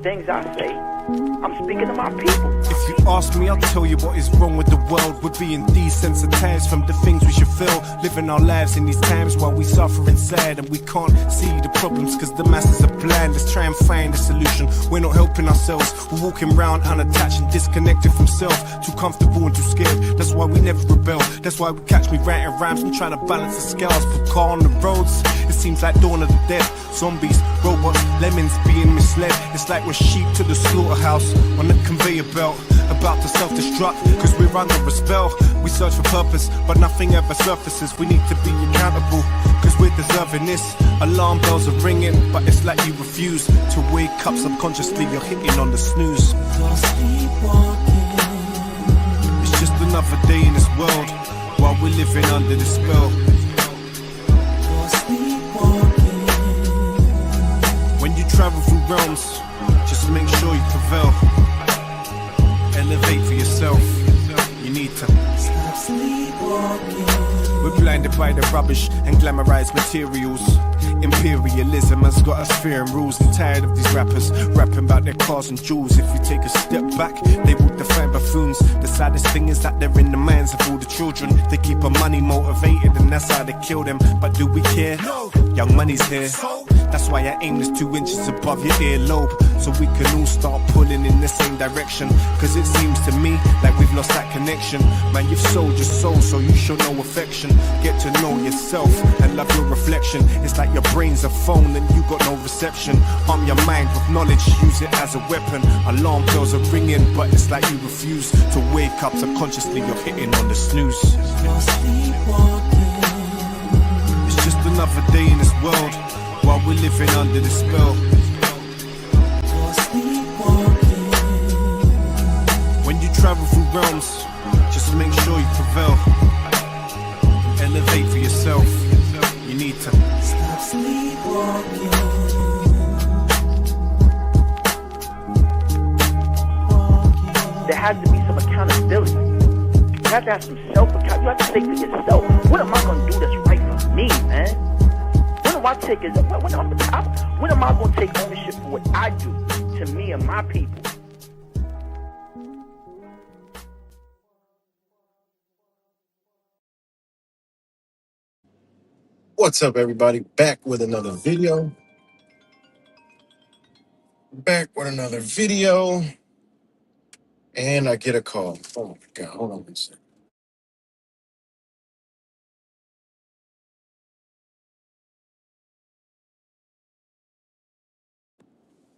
things I say, I'm speaking to my people. If you ask me, I'll tell you what is wrong with the world. We're being desensitized from the things we should feel. Living our lives in these times while we suffer inside, and we can't see the problems cause the masses are blind. Let's try and find a solution. We're not helping ourselves. We're walking around unattached and disconnected from self. Too comfortable and too scared. That's why we never rebel. That's why we catch me writing rhymes and trying to balance the scales. Put car on the roads. It seems like dawn of the dead. Zombies, robots, lemons being misled. It's like we're sheep to the slaughterhouse on the conveyor belt, about to self-destruct cause we're under a spell. We search for purpose but nothing ever surfaces. We need to be accountable cause we're deserving this. Alarm bells are ringing but it's like you refuse to wake up. Subconsciously you're hitting on the snooze. It's just another day in this world while we're living under the spell. When you travel through realms, just make sure you prevail. Elevate for yourself. You need to stop sleepwalking. We're blinded by the rubbish and glamorized materials. Imperialism has got us fearing rules. I'm tired of these rappers rapping about their cars and jewels. If you take a step back, they will define buffoons. The saddest thing is that they're in the minds of all the children. They keep our money motivated and that's how they kill them. But do we care? No. Young money's here. That's why I aim this 2 inches above your earlobe, so we can all start pulling in the same direction. Cause it seems to me like we've lost that connection. Man, you've sold your soul, so you show no affection. Get to know yourself and love your reflection. It's like your brain's a phone and you got no reception. Arm your mind with knowledge, use it as a weapon. Alarm bells are ringing, but it's like you refuse to wake up. Subconsciously you're hitting on the snooze. It's just another day in this world while we're living under the spell. When you travel through realms, just make sure you prevail. Elevate for yourself. You need to stop sleepwalking. There has to be some accountability. You have to have some self-accountability. You have to say to yourself, what am I going to do that's right for me, man? When am I going to take ownership for what I do to me and my people? What's up, everybody? Back with another video. And I get a call. Oh my God, hold on one second.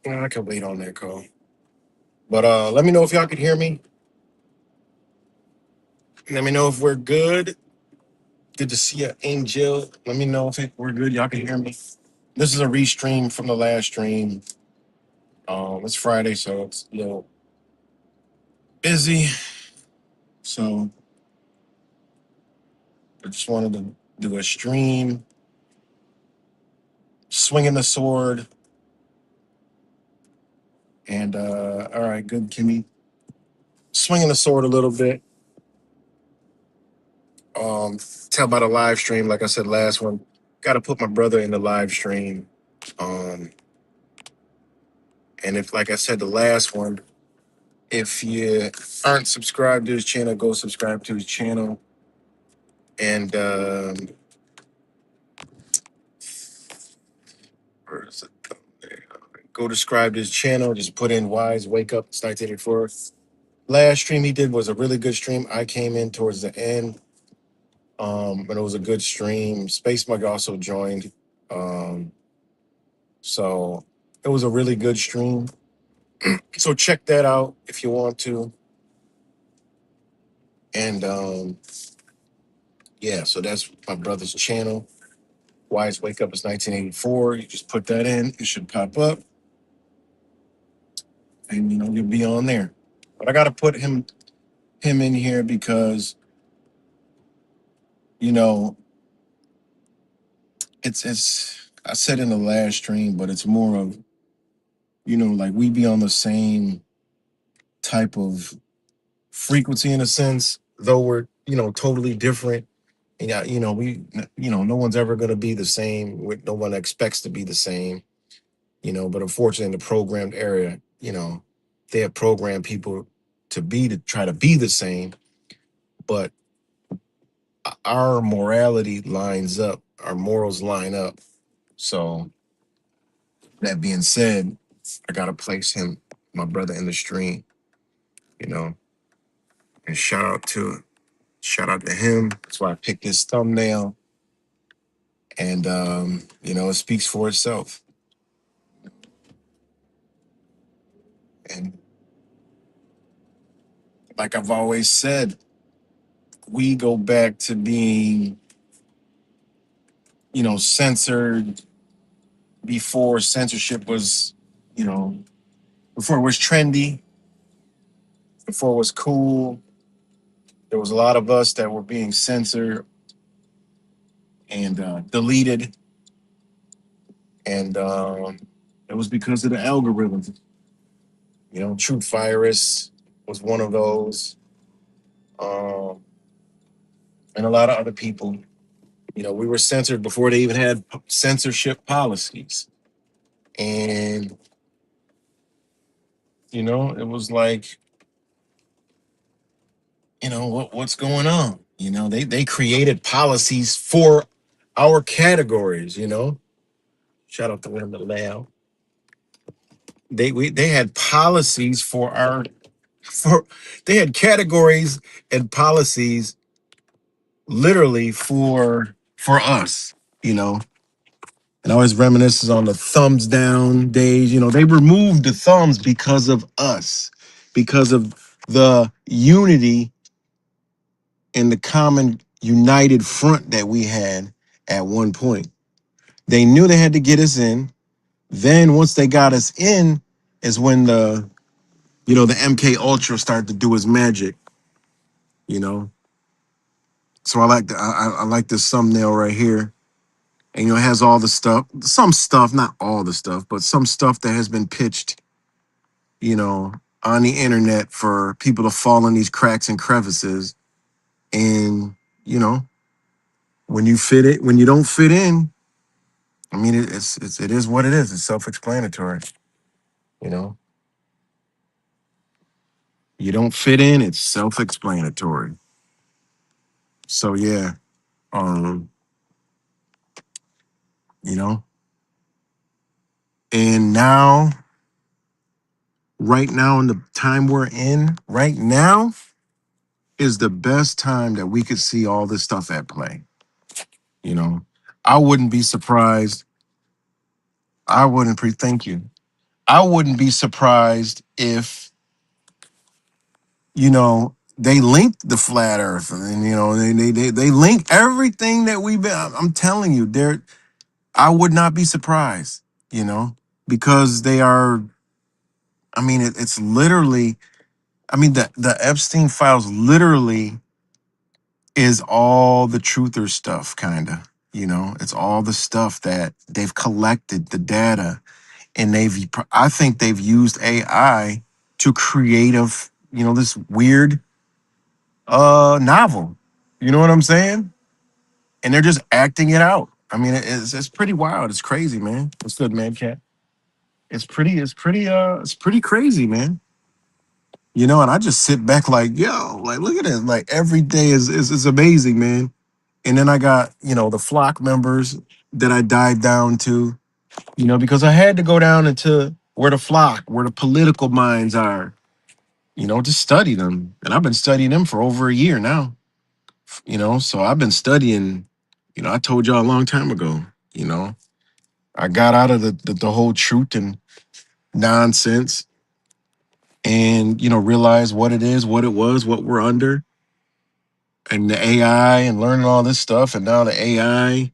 I can wait on that call. But let me know if y'all can hear me. Let me know if we're good. Good to see you, Angel. Let me know if we're good. Y'all can hear me. This is a restream from the last stream. It's Friday, so it's a little busy. So I just wanted to do a stream. Swinging the sword. And all right, good, Kimmy. Swinging the sword a little bit. Tell about a live stream, like I said last one. Got to put my brother in the live stream. And if, like I said, the last one, if you aren't subscribed to his channel, go subscribe to his channel. And where is it? Go subscribe to his channel. Just put in Wise Wake Up. It's 1984. Last stream he did was a really good stream. I came in towards the end. But it was a good stream. Space Mug also joined. So it was a really good stream. So check that out if you want to. And yeah, so that's my brother's channel. Wise Wake Up is 1984. You just put that in, it should pop up. And you'll be on there. But I gotta put him in here because it's I said in the last stream, but it's more of like we be on the same type of frequency in a sense, though we're totally different. And we no one's ever going to be the same. No one expects to be the same. But unfortunately in the programmed area, you know, they have programmed people to try to be the same, but our morality lines up, our morals line up. So that being said, I gotta place him, my brother, in the stream, you know, and shout out to him. That's why I picked this thumbnail. And it speaks for itself. And like I've always said, we go back to being, censored before censorship was, you know, before it was trendy, before it was cool. There was a lot of us that were being censored and deleted, and it was because of the algorithm. Truth Virus was one of those, um, and a lot of other people. We were censored before they even had censorship policies, and it was like, what's going on? They created policies for our categories. Shout out to Linda Lau. They had policies for they had categories and policies literally for us. And I always reminisces on the thumbs down days. They removed the thumbs because of us, because of the unity and the common united front that we had at one point. They knew they had to get us in. Then once they got us in, is when the MK Ultra started to do his magic. You know, so I like this thumbnail right here, and it has all the stuff, some stuff, not all the stuff, but some stuff that has been pitched, on the internet for people to fall in these cracks and crevices, and you know, when you don't fit in, I mean, it is what it is. It's self-explanatory. You know, you don't fit in. It's self-explanatory. So yeah, um, you know, and now, right now, in the time we're in, right now is the best time that we could see all this stuff at play. You know, I wouldn't be surprised. I wouldn't thank you. I wouldn't be surprised if they linked the flat earth, and they link everything that we've been. I'm telling you, I would not be surprised, because they are. I mean, it's literally. I mean, the Epstein files literally is all the truther stuff, kind of. It's all the stuff that they've collected, the data, and I think they've used AI to create this weird novel. You know what I'm saying? And they're just acting it out. I mean, it's pretty wild. It's crazy, man. What's good, man, cat? It's pretty crazy, man. And I just sit back like, yo, like look at this. Like every day is amazing, man. And then I got, the flock members that I dive down to, because I had to go down into where the political minds are, to study them. And I've been studying them for over a year now. So I've been studying, I told y'all a long time ago, you know, I got out of the whole truth and nonsense, and, realized what it is, what it was, what we're under, and the AI, and learning all this stuff. And now the AI,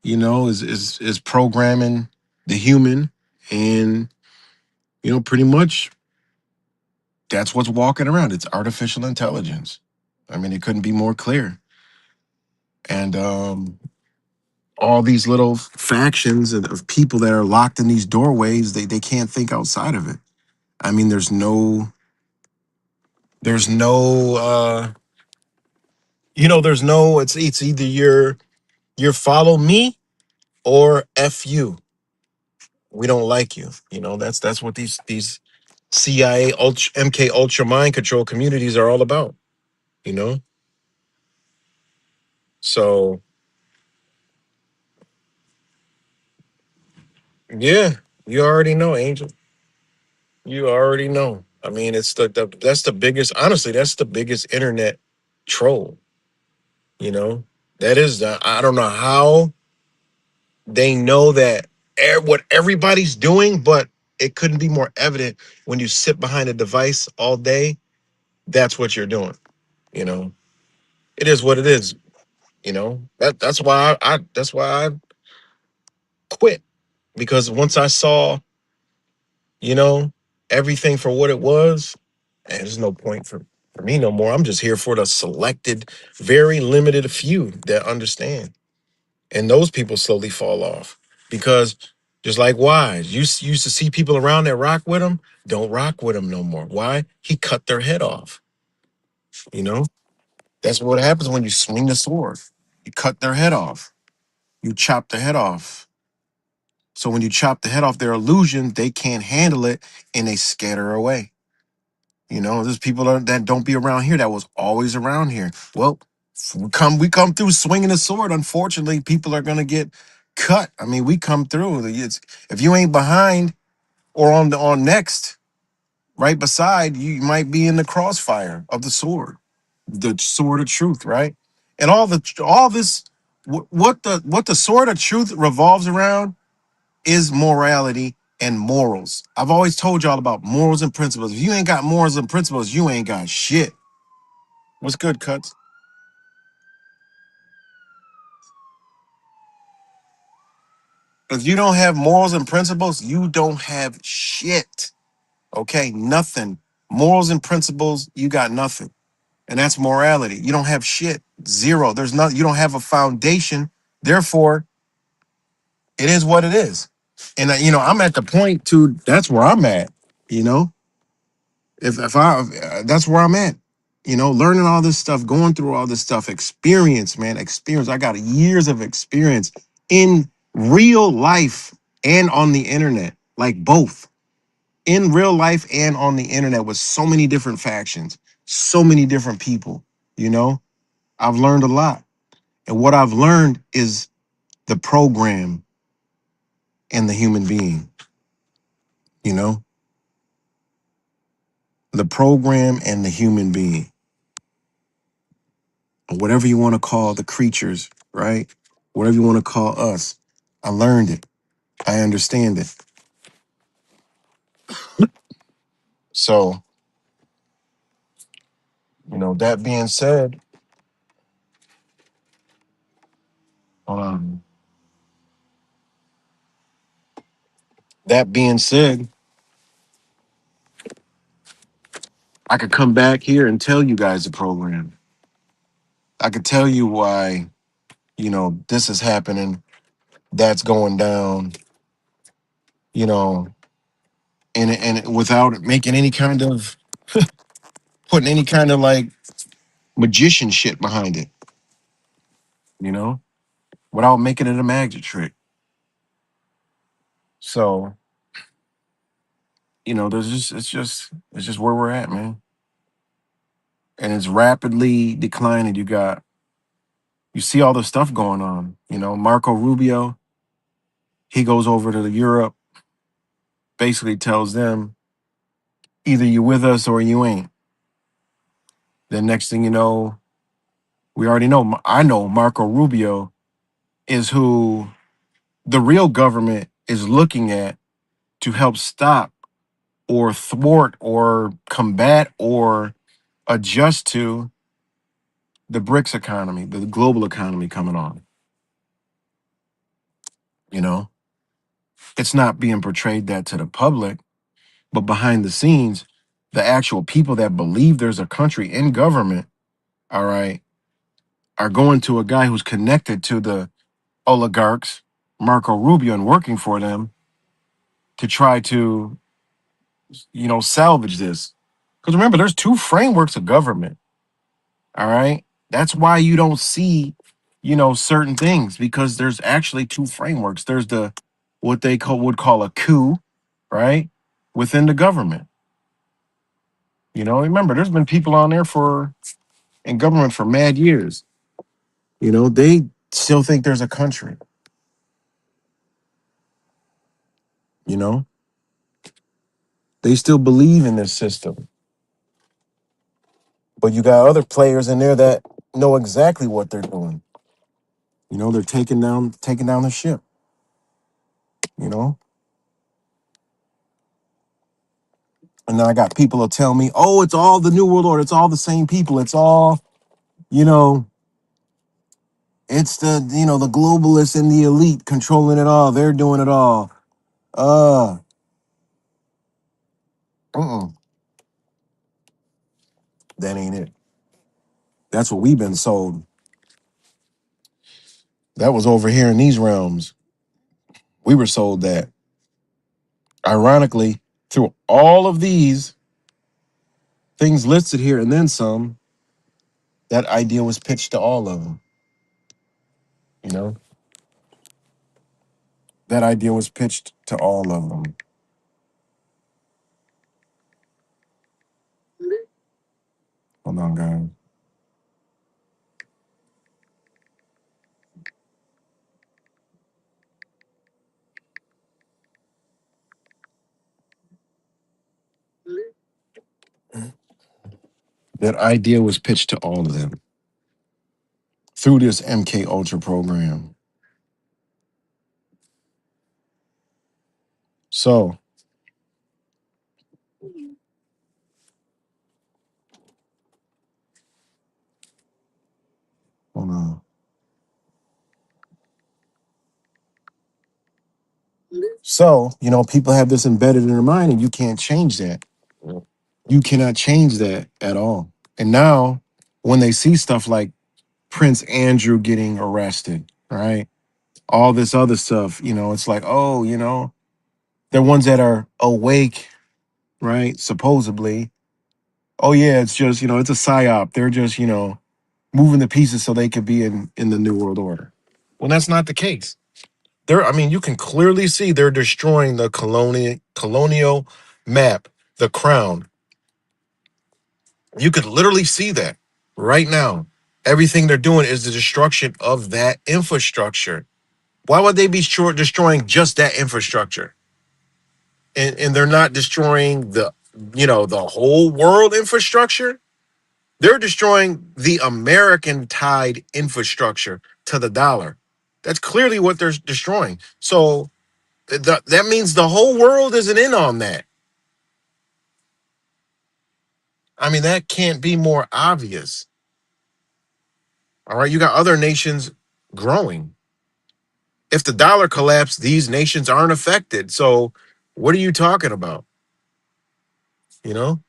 is programming the human, and, pretty much that's what's walking around. It's artificial intelligence. I mean, it couldn't be more clear. And all these little factions of people that are locked in these doorways, they can't think outside of it. I mean, there's no it's either you're follow me or F you. We don't like you. That's what these CIA, MK Ultra mind control communities are all about, you know? So, yeah, you already know, Angel. You already know. I mean, it's that's the biggest, honestly, that's the biggest internet troll, you know? That is the, I don't know how they know that what everybody's doing, but it couldn't be more evident when you sit behind a device all day. That's what you're doing, you know? It is what it is, you know? That's why that's why I quit, because once I saw, you know, everything for what it was, and there's no point for me no more. I'm just here for the selected, very limited few that understand. And those people slowly fall off because just like Wise, you used to see people around that rock with him, don't rock with him no more. Why? He cut their head off. You know, that's what happens when you swing the sword. You cut their head off. You chop the head off. So when you chop the head off their illusion, they can't handle it and they scatter away. You know, there's people that don't be around here that was always around here. Well, we come through swinging the sword. Unfortunately, people are gonna get cut. I mean, we come through. If you ain't behind or on next, right beside, you might be in the crossfire of the sword of truth, right? And all this, what the sword of truth revolves around is morality and morals. I've always told y'all about morals and principles. If you ain't got morals and principles, you ain't got shit. What's good, Cuts? If you don't have morals and principles, you don't have shit. Okay, nothing. Morals and principles, you got nothing. And that's morality. You don't have shit. Zero. There's not, you don't have a foundation. Therefore, it is what it is. And I'm at the point to that's where I'm at, you know? If I that's where I'm at, learning all this stuff, going through all this stuff, experience, man, experience. I got years of experience in real life and on the internet, like both in real life and on the internet with so many different factions, so many different people. You know, I've learned a lot, and what I've learned is the program and the human being. You know, the program and the human being, whatever you want to call the creatures, right? Whatever you want to call us. I learned it. I understand it. So, that being said, um, that being said, I could come back here and tell you guys the program. I could tell you why, this is happening, that's going down, you know, and without making any kind of putting any kind of like magician shit behind it, you know, without making it a magic trick. So, there's just it's just where we're at, man. And it's rapidly declining. You see all the stuff going on. Marco Rubio, he goes over to Europe, basically tells them either you with us or you ain't. Then next thing you know, we already know. I know Marco Rubio is who the real government is looking at to help stop or thwart or combat or adjust to the BRICS economy, the global economy coming on. You know, it's not being portrayed that to the public, but behind the scenes, the actual people that believe there's a country in government, all right, are going to a guy who's connected to the oligarchs, Marco Rubio, and working for them to try to, salvage this. Because remember, there's two frameworks of government. All right. That's why you don't see, certain things, because there's actually two frameworks. There's the what they would call a coup, right? Within the government. You know, remember, there's been people on there in government for mad years. You know, they still think there's a country. You know, they still believe in this system. But you got other players in there that know exactly what they're doing. You know, they're taking down the ship. You know, and then I got people who tell me, "Oh, it's all the New World Order. It's all the same people. It's all, you know, it's the globalists and the elite controlling it all. They're doing it all." Uh, uh-uh, that ain't it. That's what we've been sold. That was over here in these realms. We were sold that. Ironically, through all of these things listed here and then some, that idea was pitched to all of them. You know, that idea was pitched to all of them. Hold on, guys. That idea was pitched to all of them through this MK Ultra program. So, hold on. So, people have this embedded in their mind, and you can't change that. You cannot change that at all. And now, when they see stuff like Prince Andrew getting arrested, right? All this other stuff, it's like, oh, they're ones that are awake, right? Supposedly. Oh, yeah, it's just, it's a psyop. They're just, moving the pieces so they could be in the New World Order. Well, that's not the case. You can clearly see they're destroying the colonial map, the crown. You could literally see that right now. Everything they're doing is the destruction of that infrastructure. Why would they be destroying just that infrastructure? And they're not destroying the whole world infrastructure. They're destroying the American tied infrastructure to the dollar. That's clearly what they're destroying. So that means the whole world isn't in on that. That can't be more obvious. All right, you got other nations growing. If the dollar collapsed, these nations aren't affected. So what are you talking about? You know,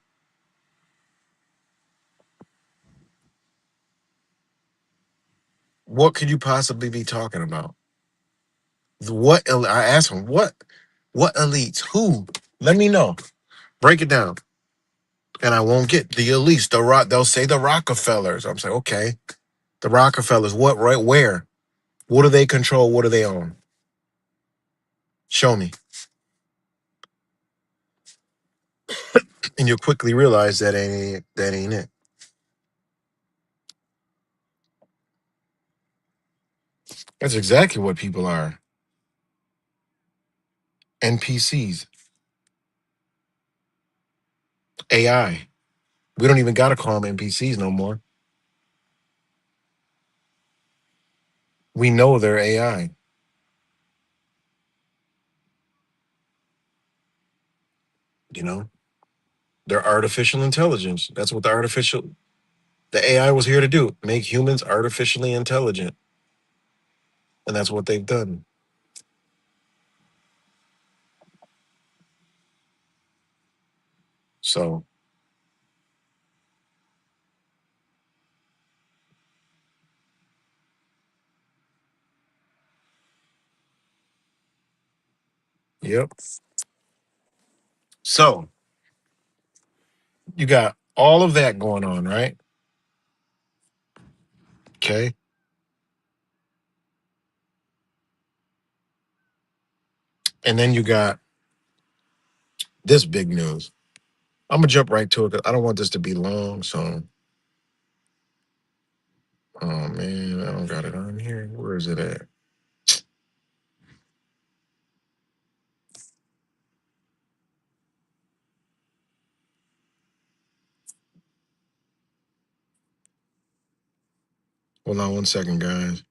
what could you possibly be talking about? I asked him, what elites? Who? Let me know. Break it down. And I won't get the elites. They'll say the Rockefellers. I'm saying, okay, the Rockefellers. What? Right? Where? What do they control? What do they own? Show me. And you'll quickly realize that ain't it. That's exactly what people are. NPCs, AI. We don't even gotta call them NPCs no more. We know they're AI. You know, they're artificial intelligence. That's what the AI was here to do: make humans artificially intelligent, and that's what they've done. So, yep. So you got all of that going on, right? Okay. And then you got this big news. I'm gonna jump right to it because I don't want this to be long. So, oh man, I don't got it on here. Where is it at? Hold on 1 second, guys.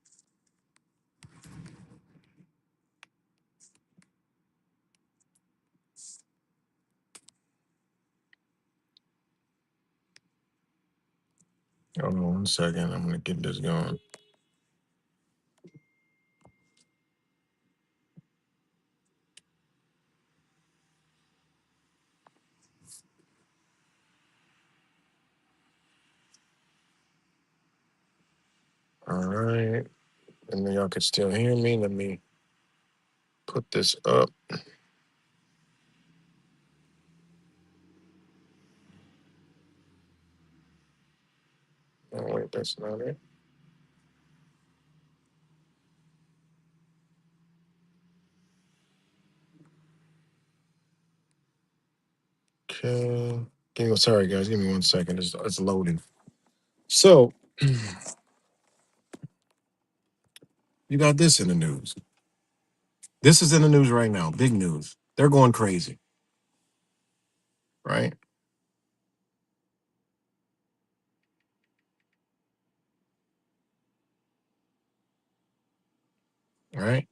Hold on 1 second. I'm gonna get this going. All right. And then y'all can still hear me. Let me put this up. Oh, wait, that's not it. Okay. Sorry, guys. Give me 1 second. It's loading. So, you got this in the news. This is in the news right now. Big news. They're going crazy, right? Right?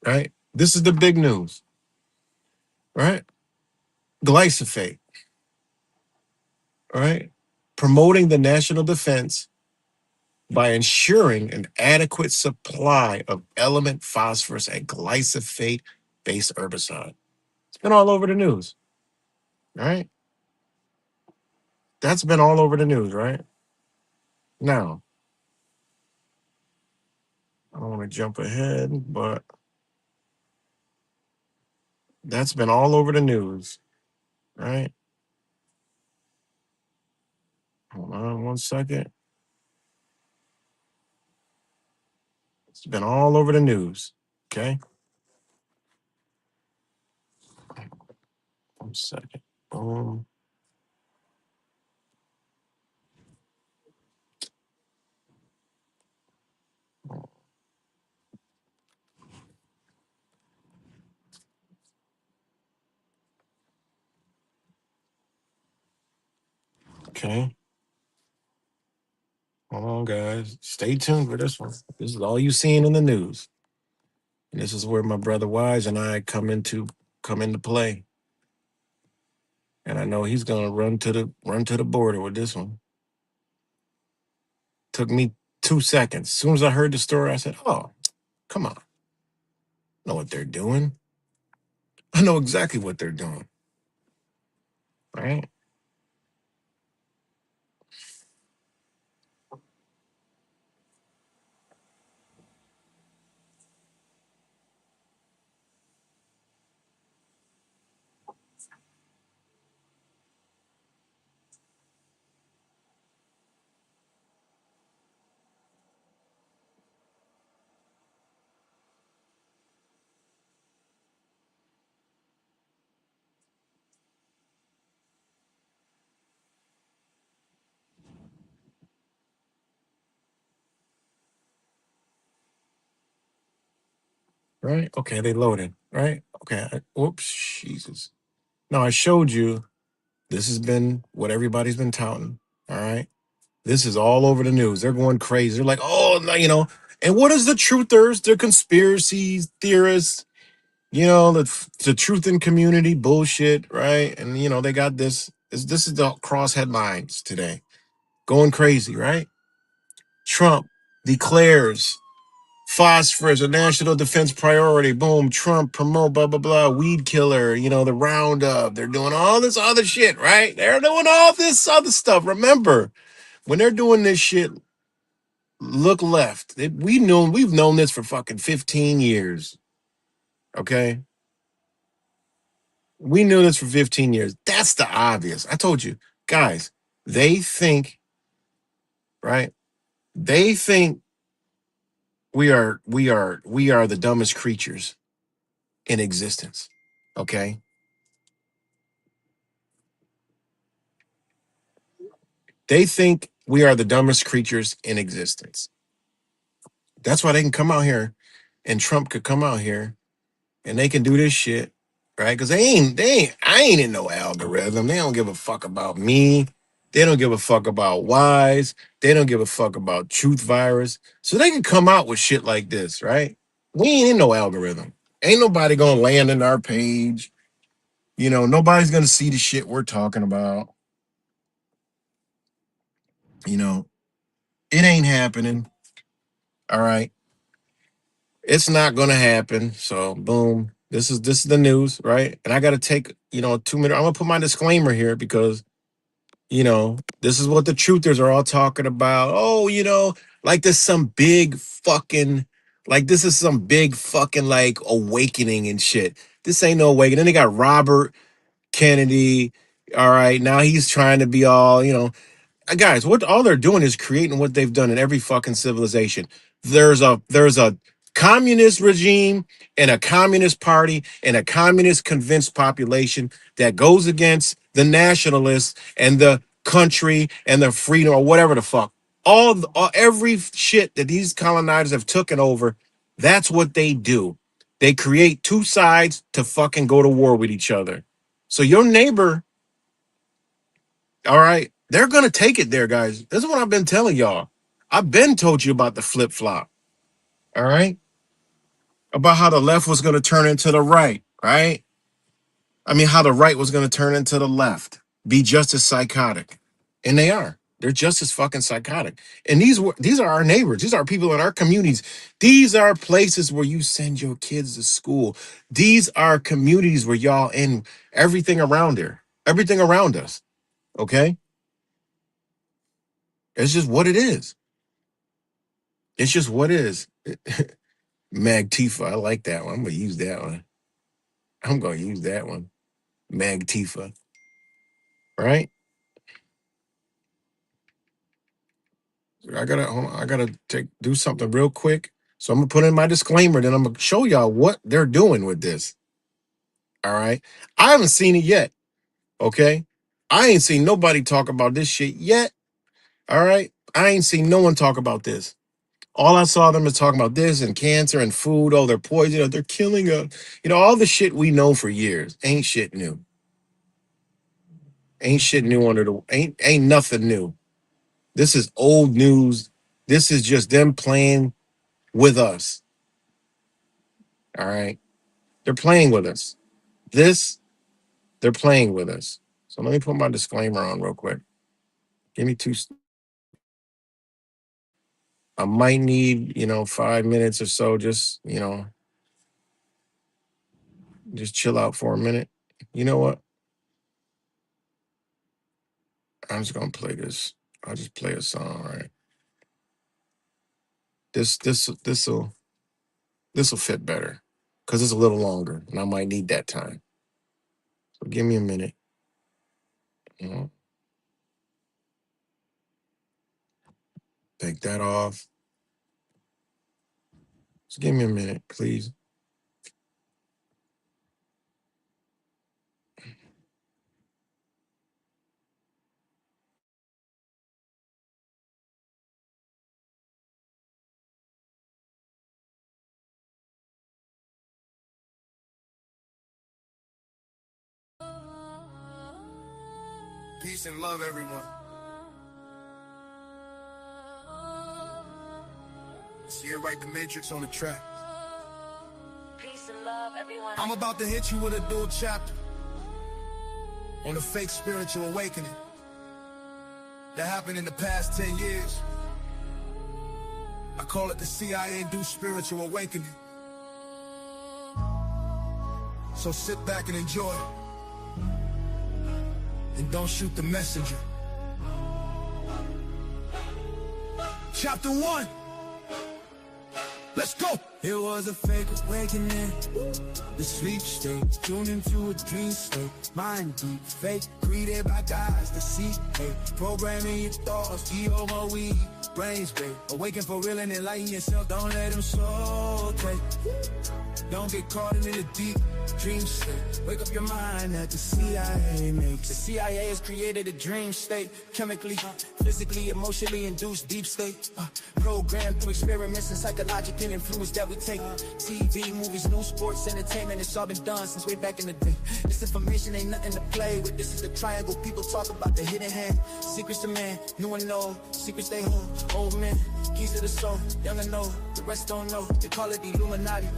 Right? This is the big news, right? Glyphosate, right? Promoting the national defense by ensuring an adequate supply of element phosphorus and glyphosate based herbicide. It's been all over the news, right? That's been all over the news, right? Now, I don't want to jump ahead, but that's been all over the news, right? Hold on 1 second. It's been all over the news, okay? 1 second. Boom. Okay. Hold on, guys. Stay tuned for this one. This is all you seeing in the news. And this is where my brother Wise and I come into play. And I know he's gonna run to the border with this one. Took me 2 seconds. As soon as I heard the story, I said, "Oh, come on. I know what they're doing. I know exactly what they're doing." Right? Right? Okay, they loaded. Right? Okay. Whoops, Jesus. Now I showed you this has been what everybody's been touting. All right. This is all over the news. They're going crazy. They're like, oh, no, And what is the truthers? They're conspiracy theorists. The truth in community bullshit, right? And they got this. This is the cross headlines today. Going crazy, right? Trump declares phosphorus a national defense priority. Boom. Trump promote blah blah blah. Weed killer. The Roundup. They're doing all this other shit, right? They're doing all this other stuff. Remember, when they're doing this shit, look left. We've known this for fucking 15 years. Okay? We knew this for 15 years. That's the obvious. I told you, guys, they think, right? They think we are the dumbest creatures in existence. Okay? They think we are the dumbest creatures in existence. That's why they can come out here and Trump could come out here and they can do this shit, right? Because I ain't in no algorithm. They don't give a fuck about me. They don't give a fuck about Wise. They don't give a fuck about Truth Virus. So they can come out with shit like this, right? We ain't in no algorithm. Ain't nobody gonna land in our page. Nobody's gonna see the shit we're talking about. It ain't happening. All right. It's not gonna happen. So boom. This is the news, right? And I gotta take, 2 minutes. I'm gonna put my disclaimer here because this is what the truthers are all talking about. Oh, like this some big fucking like this is some big fucking like awakening and shit. This ain't no awakening. Then they got Robert Kennedy. All right, now he's trying to be all, guys, what all they're doing is creating what they've done in every fucking civilization. There's a communist regime and a communist party and a communist convinced population that goes against the nationalists and the country and the freedom or whatever the fuck. Every shit that these colonizers have taken over, that's what they do. They create two sides to fucking go to war with each other. So your neighbor, all right, they're gonna take it there, guys. This is what I've been telling y'all. I've been told you about the flip flop. All right, about how the left was gonna turn into the right, right? I mean, how the right was gonna turn into the left, be just as psychotic, and they are. They're just as fucking psychotic. And these are our neighbors. These are people in our communities. These are places where you send your kids to school. These are communities where y'all in everything around there, everything around us. Okay. It's just what it is. It's just what it is. Mag Tifa. I like that one. I'm gonna use that one. Mag Tifa. Right? I gotta do something real quick. So I'm gonna put in my disclaimer, then I'm gonna show y'all what they're doing with this. All right. I haven't seen it yet. Okay. I ain't seen nobody talk about this shit yet. All right. I ain't seen no one talk about this. All I saw them is talking about this and cancer and food. Oh, they're poisoning. They're killing us. All the shit we know for years. Ain't shit new. Ain't shit new ain't nothing new. This is old news. This is just them playing with us. All right. They're playing with us. They're playing with us. So let me put my disclaimer on real quick. Give me two. I might need, 5 minutes or so. Just chill out for a minute. You know what? I'm just gonna play this. I'll just play a song, right? This'll fit better because it's a little longer, and I might need that time. So give me a minute. Take that off. Just give me a minute, please. Peace and love, everyone. See it right, the Matrix on the track. Peace and love, everyone. I'm about to hit you with a dual chapter on the fake spiritual awakening that happened in the past 10 years. I call it the CIA-induced spiritual awakening. So sit back and enjoy it. And don't shoot the messenger. Chapter 1. Let's go! It was a fake awakening, the sleep state, tuned into a dream state, mind deep, fake, created by guys, the seek, hey, programming your thoughts, GOMOE, brains, babe, awaken for real and enlighten yourself, don't let them soul take, don't get caught in the deep dream state, wake up your mind that the CIA makes. The CIA has created a dream state, chemically, physically, emotionally induced deep state, programmed through experiments and psychological influence that we take. TV, movies, news, sports, entertainment, it's all been done since way back in the day. This information ain't nothing to play with. This is the triangle people talk about, the hidden hand. Secrets to man, new and old. Secrets they hold, old men. Keys to the soul, young and old. The rest don't know, they call it the Illuminati.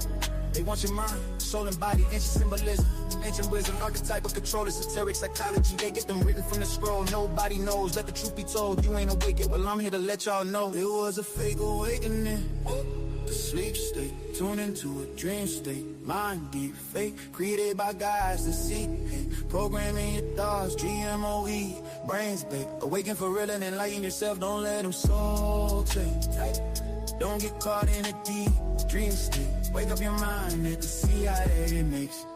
They want your mind, soul and body, ancient symbolism, ancient wisdom, archetypal control, esoteric psychology. They get them written from the scroll, nobody knows, let the truth be told. You ain't awake yet, well I'm here to let y'all know. It was a fake awakening, the sleep state, tuned into a dream state, mind deep, fake, created by guys to see, programming your thoughts, GMOE, brains babe, awaken for real and enlighten yourself, don't let them soul take, don't get caught in a deep dream state, wake up your mind that the CIA makes.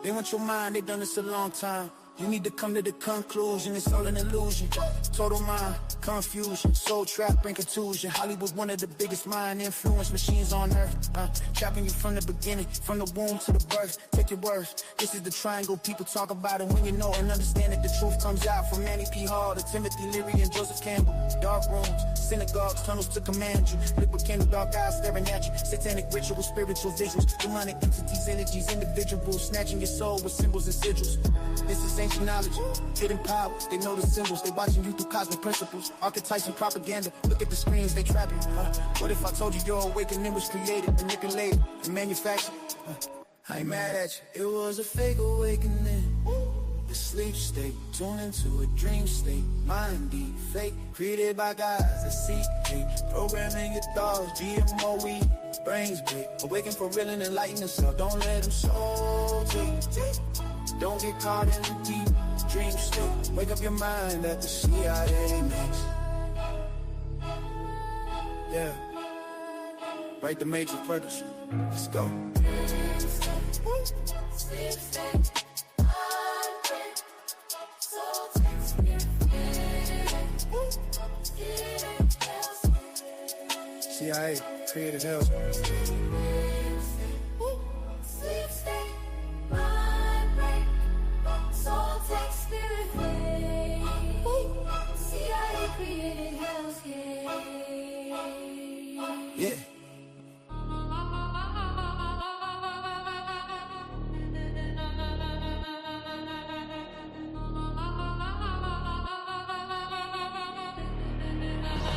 They want your mind, they done this a long time. You need to come to the conclusion, it's all an illusion. Total mind, confusion, soul trap, brain contusion. Hollywood, one of the biggest mind influence machines on earth. Trapping you from the beginning, from the womb to the birth. Take your words, this is the triangle, people talk about it. When you know and understand it, the truth comes out. From Manny P. Hall to Timothy Leary and Joseph Campbell. Dark rooms, synagogues, tunnels to command you. Liquid candle, dark eyes staring at you. Satanic rituals, spiritual visuals. Demonic entities, energies, individuals. Snatching your soul with symbols and sigils. This is ancient knowledge, hidden powers. They know the symbols, they watching you through cosmic principles. Archetypes and propaganda, look at the screens, they trap you. What if I told you your awakening was created, manipulated, and manufactured? I ain't mad at you. It was a fake awakening, the sleep state, tuned into a dream state, mind deep, fake, created by guys that seek hate, programming your thoughts, GMOE, brains big, awaken for real and enlighten yourself, don't let them soul take. Don't get caught in the deep dream state, wake up your mind that the CIA makes. Yeah, write the major production, let's go. CIA created hell. Yeah.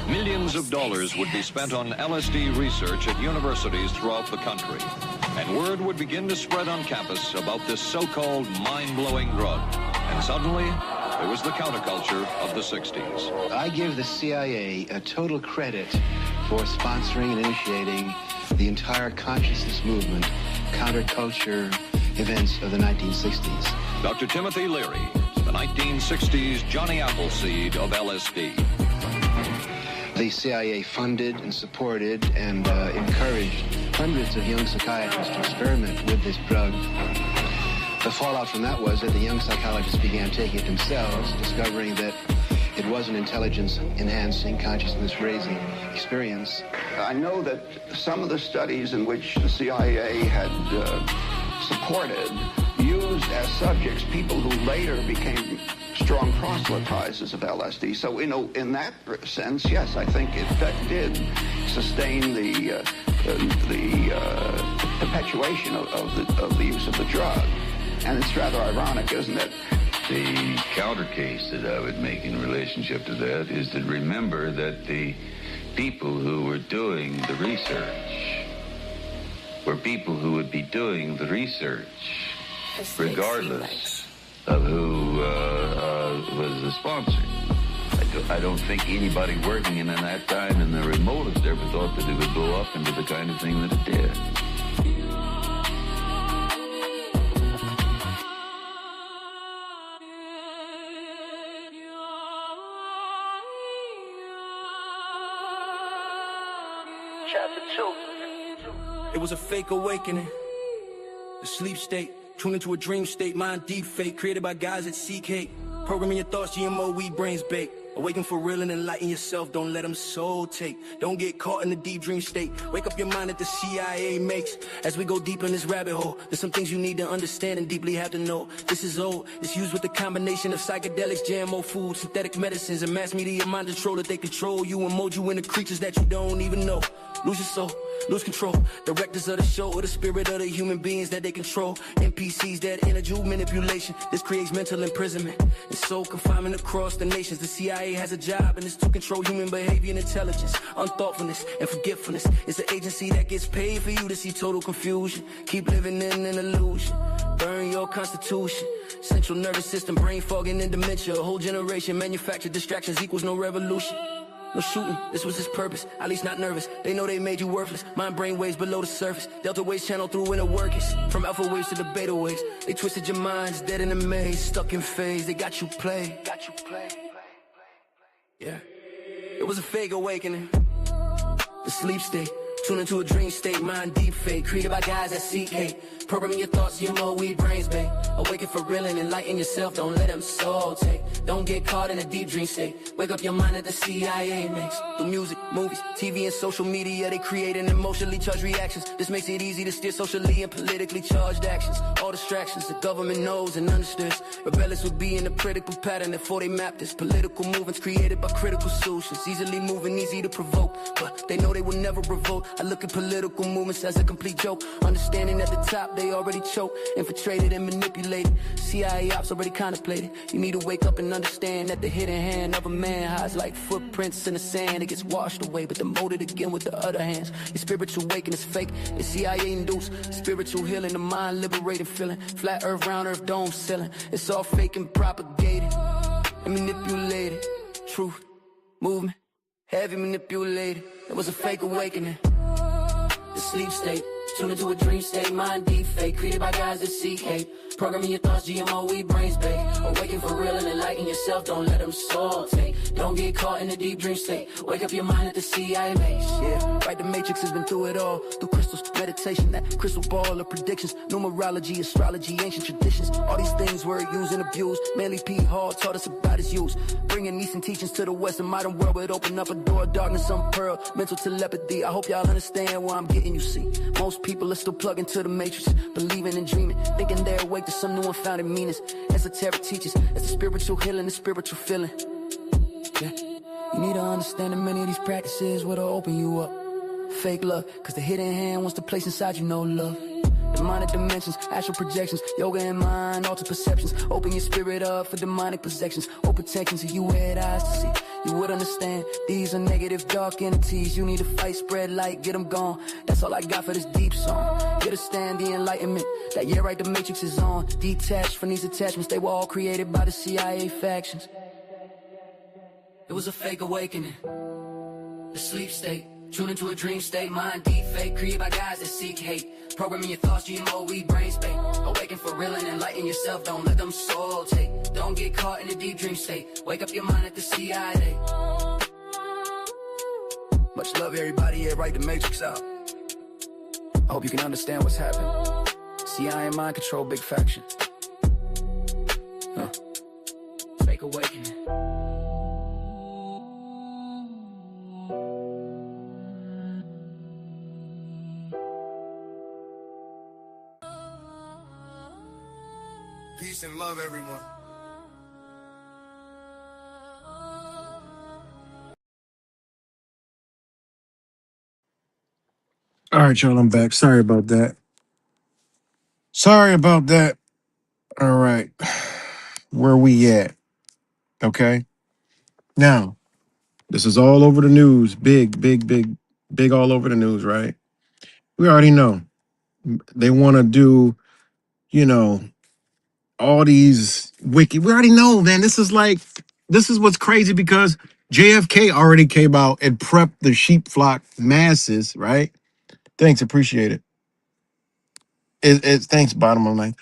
Millions of dollars would be spent on LSD research at universities throughout the country, and word would begin to spread on campus about this so-called mind-blowing drug. And suddenly, there was the counterculture of the 60s. I give the CIA a total credit for sponsoring and initiating the entire consciousness movement, counterculture events of the 1960s. Dr. Timothy Leary, the 1960s Johnny Appleseed of LSD. The CIA funded and supported and encouraged hundreds of young psychiatrists to experiment with this drug. The fallout from that was that the young psychologists began taking it themselves, discovering that it was an intelligence-enhancing, consciousness-raising experience. I know that some of the studies in which the CIA had supported used as subjects people who later became strong proselytizers of LSD. So, in that sense, yes, I think it did sustain the perpetuation of the use of the drug. And it's rather ironic, isn't it? The counter case that I would make in relationship to that is to remember that the people who were doing the research were people who would be doing the research regardless of who was the sponsor. I don't think anybody working in that time in the remotest ever thought that it would blow up into the kind of thing that it did. It was a fake awakening. The sleep state, tuned into a dream state, mind deep fake, created by guys at seek hate. Programming your thoughts, GMO, weed, brains bake. Awaken for real and enlighten yourself, don't let them soul take. Don't get caught in the deep dream state. Wake up your mind that the CIA makes. As we go deep in this rabbit hole, there's some things you need to understand and deeply have to know. This is old, it's used with a combination of psychedelics, GMO food, synthetic medicines, and mass media mind control that they control you and mold you into creatures that you don't even know. Lose your soul, lose control. Directors of the show or the spirit of the human beings that they control. NPCs, that energy manipulation. This creates mental imprisonment and soul confinement across the nations. The CIA has a job and it's to control human behavior and intelligence. Unthoughtfulness and forgetfulness. It's an agency that gets paid for you to see total confusion. Keep living in an illusion. Burn your constitution. Central nervous system, brain fogging and dementia. A whole generation manufactured distractions equals no revolution. No shooting, this was his purpose, at least not nervous. They know they made you worthless, mind brain waves below the surface. Delta waves channel through inner workings, from alpha waves to the beta waves. They twisted your minds, dead in a maze, stuck in phase. They got you play. Yeah, it was a fake awakening. The sleep state, tune into a dream state, mind deep fake. Created by guys that seek hate. Programming your thoughts, GMO, weed, brains bake. Awaken for real and enlighten yourself, don't let them soul take. Don't get caught in a deep dream state. Wake up your mind that the CIA makes. Through music, movies, TV, and social media, they create an emotionally charged reactions. This makes it easy to steer socially and politically charged actions. All distractions, the government knows and understands. Rebellious would be in a critical pattern before they map this. Political movements created by critical solutions. Easily moving, easy to provoke, but they know they will never revolt. I look at political movements as a complete joke. Understanding at the top, they already choke, infiltrated and manipulated. CIA ops already contemplated. You need to wake up and understand that the hidden hand of a man hides like footprints in the sand. It gets washed away, but demoted again with the other hands. Your spiritual waking is fake. It's CIA induced. Spiritual healing, the mind liberating feeling. Flat earth, round earth, dome ceiling. It's all fake and propagated and manipulated. Truth, movement, heavy manipulated. It was a fake awakening. The sleep state, tune into a dream state, mind deep fake. Created by guys that seek hate. Programming your thoughts, GMO, weed, brains bake. Awaken for real and enlighten yourself, don't let them soul take. Don't get caught in a deep dream state. Wake up your mind at the CIA makes. Yeah, right, the Matrix has been through it all. Through crystals, meditation, that crystal ball of predictions. Numerology, astrology, ancient traditions. All these things were used and abused. Manly P. Hall taught us about its use. Bringing Eastern teachings to the Western modern world would open up a door of darkness, unpearled. Mental telepathy, I hope y'all understand where I'm getting, you see. Most people are still plugged into the Matrix, believing and dreaming, thinking they're awake to some new unfounded meanings. Esoteric teachers, it's the spiritual healing, the spiritual feeling. Yeah. You need to understand that many of these practices will open you up. Fake love, cause the hidden hand wants to place inside you no love. Demonic dimensions, astral projections, yoga and mind, altered perceptions. Open your spirit up for demonic possessions. Open tensions so you had eyes to see. You would understand, these are negative dark entities. You need to fight, spread light, get them gone. That's all I got for this deep song. Understand the enlightenment, that yeah right, the Matrix is on. Detached from these attachments, they were all created by the CIA factions. It was a fake awakening, the sleep state. Tune into a dream state, mind deep fake. Created by guys that seek hate. Programming your thoughts, GMO, weed, brain state. Awaken for real and enlighten yourself, don't let them soul take. Don't get caught in a deep dream state. Wake up your mind at the CIA. Much love everybody, yeah, right, the Matrix out. I hope you can understand what's happening. CIA mind control, big faction. Fake awakening. Peace and love, everyone. All right, y'all, I'm back. Sorry about that. All right. Where we at? Okay. Now, this is all over the news. Big all over the news, right? We already know. They want to do, all these wiki. We already know, man. This is what's crazy because JFK already came out and prepped the sheep flock masses, right? Thanks, appreciate it. It's thanks, bottom of the line.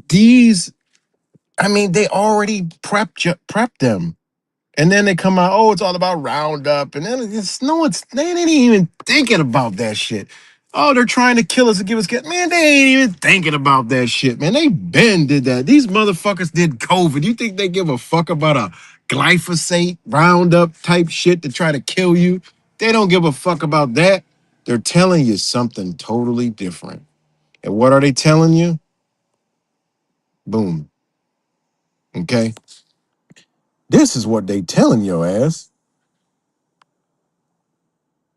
They already prepped them. And then they come out, oh, it's all about Roundup. And then they ain't even thinking about that shit. Oh, they're trying to kill us and give us cancer. Man, they ain't even thinking about that shit, man. They been did that. These motherfuckers did COVID. You think they give a fuck about a glyphosate Roundup type shit to try to kill you? They don't give a fuck about that. They're telling you something totally different. And what are they telling you? Boom. Okay. This is what they telling your ass.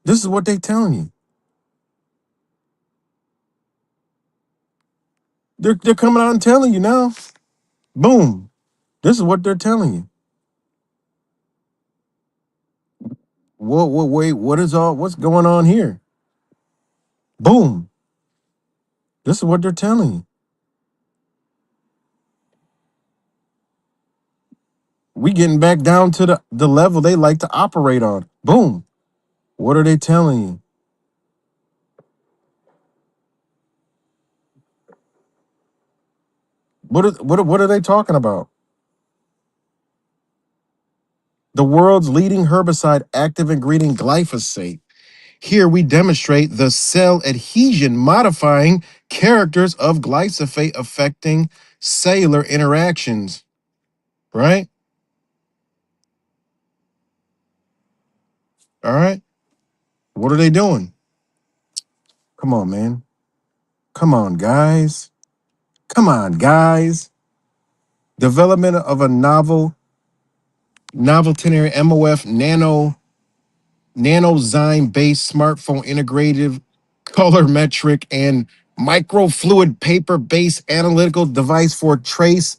This is what they telling you. They're coming out and telling you now. Boom. This is what they're telling you. Wait, what's going on here? Boom. This is what they're telling you. We getting back down to the level they like to operate on. Boom. What are they telling you? What are they talking about? The world's leading herbicide active ingredient glyphosate. Here we demonstrate the cell adhesion modifying characters of glyphosate affecting cellular interactions. Right? All right. What are they doing? Come on, man. Come on, guys. Come on, guys. Development of a novelty MOF nanozyme based smartphone integrative colorimetric and microfluid paper based analytical device for trace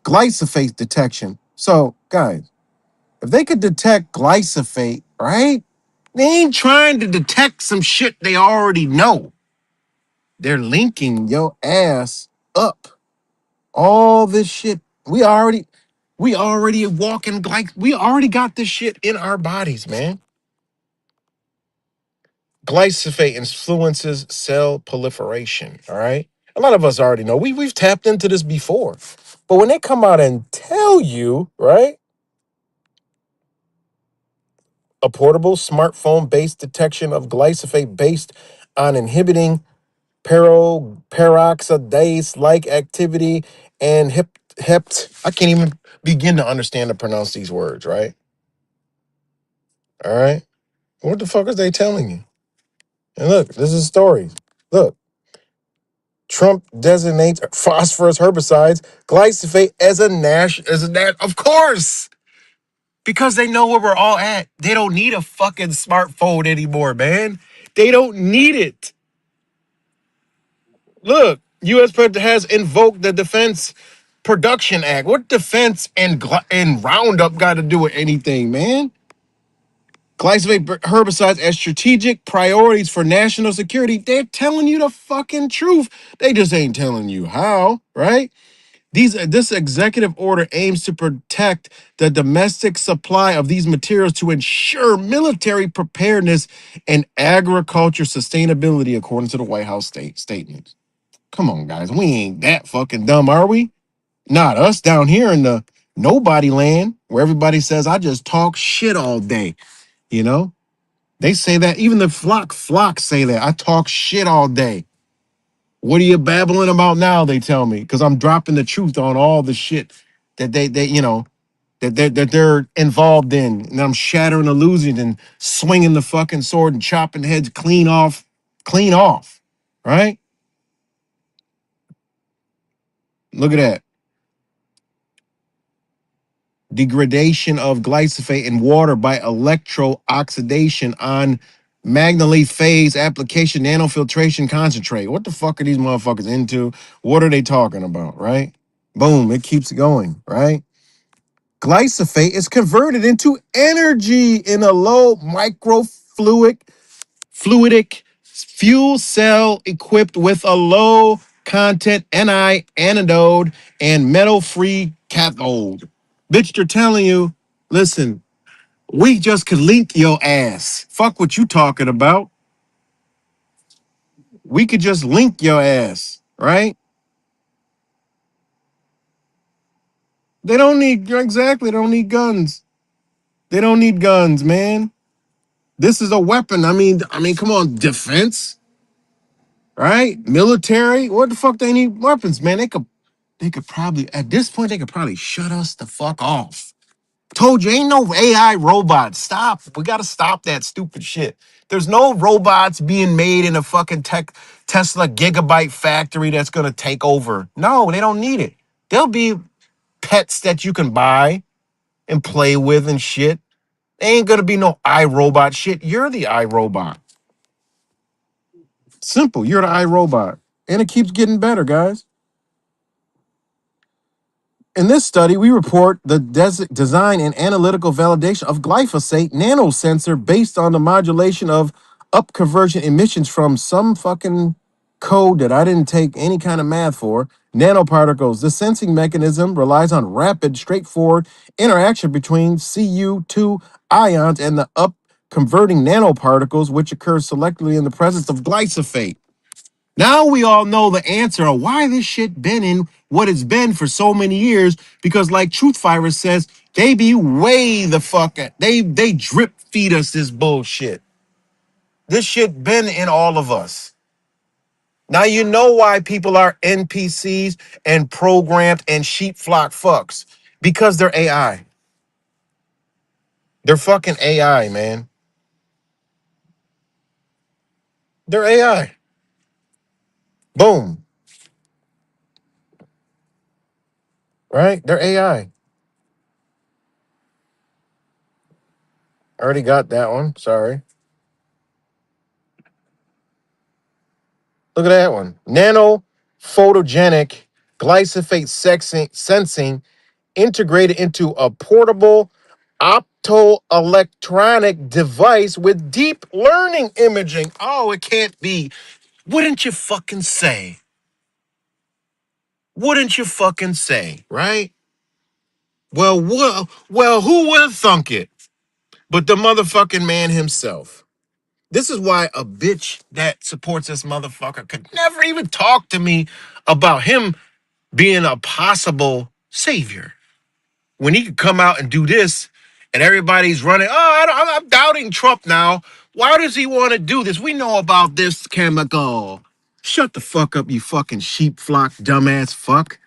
glyphosate detection. So, guys, if they could detect glyphosate, right? They ain't trying to detect some shit they already know. They're linking your ass up. All this shit. We already walking like we already got this shit in our bodies, man. Glyphosate influences cell proliferation. All right. A lot of us already know. We've tapped into this before. But when they come out and tell you, right? A portable smartphone-based detection of glyphosate based on inhibiting peroxidase-like activity and I can't even begin to understand to pronounce these words, right? All right. What the fuck is they telling you? And look, this is stories. Look, Trump designates phosphorus herbicides, glyphosate as of course, because they know where we're all at. They don't need a fucking smartphone anymore, man. They don't need it. Look, U.S. president has invoked the Defense Production Act. What defense and Roundup got to do with anything, man? Glyphosate herbicides as strategic priorities for national security. They're telling you the fucking truth. They just ain't telling you how, right? This executive order aims to protect the domestic supply of these materials to ensure military preparedness and agriculture sustainability, according to the White House statement. Come on, guys. We ain't that fucking dumb, are we? Not us down here in the nobody land where everybody says, I just talk shit all day. You know, they say that. Even the flocks say that. I talk shit all day. What are you babbling about now? They tell me, because I'm dropping the truth on all the shit that they're involved in. And I'm shattering illusions and swinging the fucking sword and chopping heads clean off. Right? Look at that. Degradation of glyphosate in water by electro-oxidation on magnetite phase application nanofiltration concentrate. What the fuck are these motherfuckers into? What are they talking about, right? Boom, it keeps going, right? Glyphosate is converted into energy in a low fluidic fuel cell equipped with a low content Ni anode and metal-free cathode. Bitch, they're telling you, listen, we just could link your ass. Fuck what you talking about. We could just link your ass, right? They don't need guns. They don't need guns, man. This is a weapon. I mean, come on, defense. right? Military. What the fuck they need weapons, man? They could probably at this point they could probably shut us the fuck off. Told you ain't no AI robots. Stop. We gotta stop that stupid shit. There's no robots being made in a fucking Tesla gigabyte factory that's gonna take over. No, they don't need it. There'll be pets that you can buy and play with and shit. Ain't gonna be no iRobot shit. You're the iRobot. Simple. You're the iRobot. And it keeps getting better, guys. In this study, we report the design and analytical validation of glyphosate nanosensor based on the modulation of upconversion emissions from some fucking code that I didn't take any kind of math for. Nanoparticles. The sensing mechanism relies on rapid, straightforward interaction between Cu2 ions and the upconverting nanoparticles, which occurs selectively in the presence of glyphosate. Now we all know the answer of why this shit been in what it's been for so many years. Because like Truth Virus says, they be way the fuck at. They drip feed us this bullshit. This shit been in all of us. Now you know why people are NPCs and programmed and sheep flock fucks. Because they're AI. They're fucking AI, man. They're AI. Boom. Right? They're AI. Already got that one. Sorry. Look at that one. Nano photogenic glyphosate sensing integrated into a portable optoelectronic device with deep learning imaging. Oh, it can't be. Wouldn't you fucking say? Wouldn't you fucking say, right? Well, who would have thunk it? But the motherfucking man himself. This is why a bitch that supports this motherfucker could never even talk to me about him being a possible savior. When he could come out and do this and everybody's running, I'm doubting Trump now. Why does he want to do this? We know about this chemical. Shut the fuck up, you fucking sheep flock, dumbass fuck.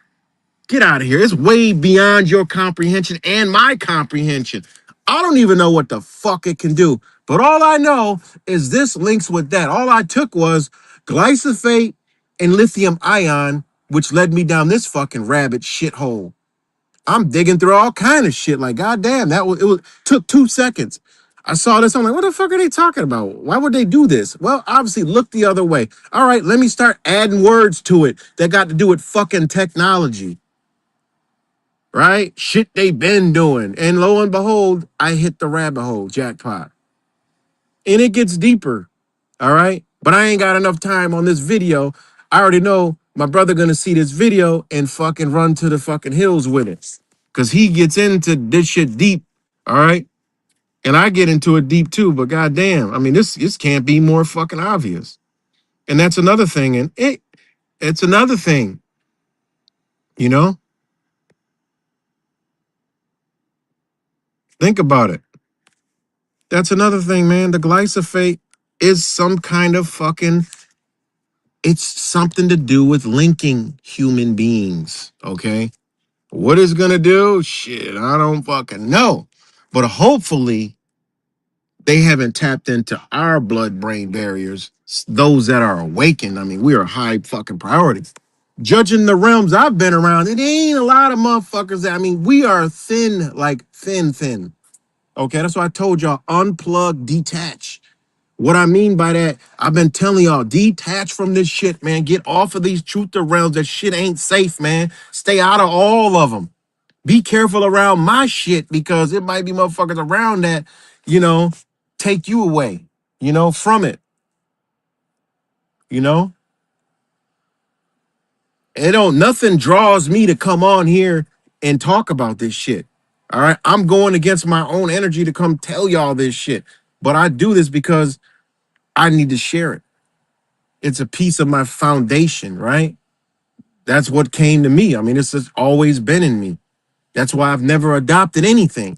Get out of here. It's way beyond your comprehension and my comprehension. I don't even know what the fuck it can do. But all I know is this links with that. All I took was glyphosate and lithium ion, which led me down this fucking rabbit shithole. I'm digging through all kind of shit. Like, goddamn, took 2 seconds. I saw this. I'm like, what the fuck are they talking about? Why would they do this? Well, obviously, look the other way. All right, let me start adding words to it that got to do with fucking technology. Right? Shit they been doing. And lo and behold, I hit the rabbit hole, jackpot. And it gets deeper. All right? But I ain't got enough time on this video. I already know my brother gonna see this video and fucking run to the fucking hills with it. Cause he gets into this shit deep. All right? And I get into it deep too, but goddamn, I mean, this can't be more fucking obvious. And that's another thing. And it's another thing, you know? Think about it. That's another thing, man. The glyphosate is some kind of fucking, it's something to do with linking human beings, okay? What it's gonna do? Shit, I don't fucking know. But hopefully they haven't tapped into our blood-brain barriers, those that are awakened. I mean, we are high fucking priority. Judging the realms I've been around, it ain't a lot of motherfuckers that, I mean, we are thin, like thin. Okay, that's why I told y'all, unplug, detach. What I mean by that, I've been telling y'all, detach from this shit, man. Get off of these truth realms. That shit ain't safe, man. Stay out of all of them. Be careful around my shit because it might be motherfuckers around that, you know, take you away, from it. Nothing draws me to come on here and talk about this shit. All right. I'm going against my own energy to come tell y'all this shit. But I do this because I need to share it. It's a piece of my foundation, right? That's what came to me. I mean, it's just always been in me. That's why I've never adopted anything.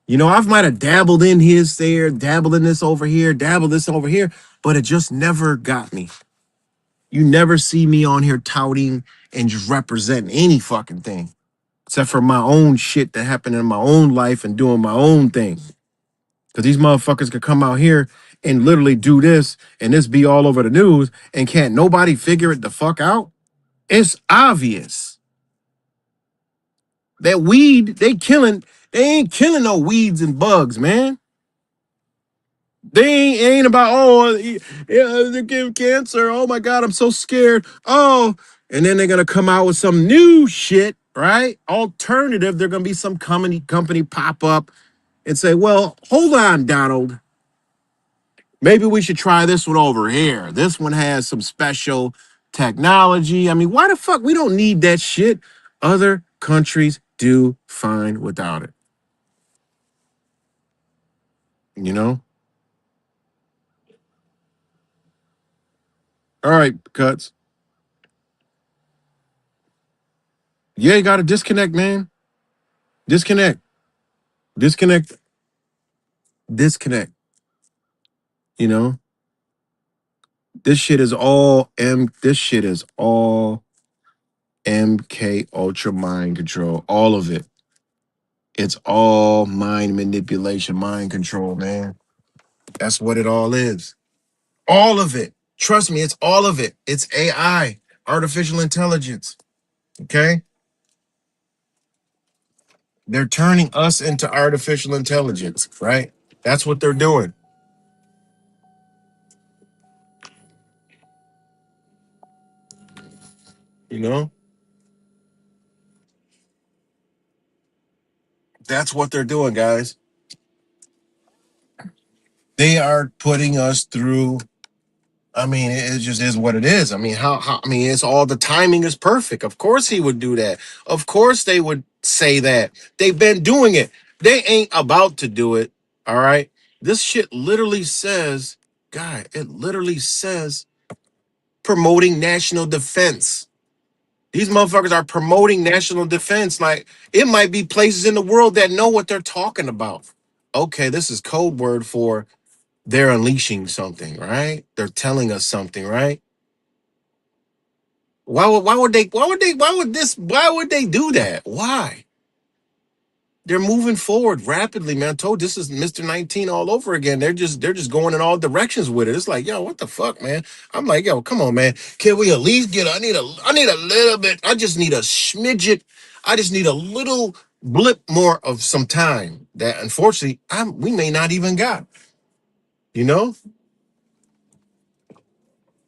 I might have dabbled in his there, dabbled in this over here, dabbled this over here, but it just never got me. You never see me on here touting and just representing any fucking thing, except for my own shit that happened in my own life and doing my own thing. Because these motherfuckers could come out here and literally do this and this be all over the news and can't nobody figure it the fuck out. It's obvious that weed, they ain't killing no weeds and bugs, man. They ain't about, oh, yeah, they give cancer. Oh my God, I'm so scared. Oh, and then they're gonna come out with some new shit, right? Alternative. They're gonna be some company pop up and say, well, hold on, Donald. Maybe we should try this one over here. This one has some special technology. I mean, why the fuck we don't need that shit? Other countries do fine without it. You know? All right, Cuts. Yeah, you gotta disconnect, man. Disconnect. Disconnect. Disconnect. You know? This shit is all MK Ultra mind control. All of it. It's all mind manipulation, mind control, man. That's what it all is. All of it. Trust me, it's all of it. It's AI, artificial intelligence. Okay? They're turning us into artificial intelligence, right? That's what they're doing. You know? That's what they're doing, guys. They are putting us through. I mean, it just is what it is. I mean, I mean, it's all the timing is perfect. Of course he would do that. Of course they would say that. They've been doing it. They ain't about to do it. All right. This shit literally says, God, it literally says promoting national defense. These motherfuckers are promoting national defense. Like, it might be places in the world that know what they're talking about. Okay, this is code word for they're unleashing something, right? They're telling us something, right? Why would they do that? Why? They're moving forward rapidly, man. I told this is Mr. 19 all over again. They're just going in all directions with it. It's like, yo, what the fuck, man? I'm like, yo, come on, man. Can we at least I need a little bit. I just need a smidget. I just need a little blip more of some time that unfortunately we may not even got. You know?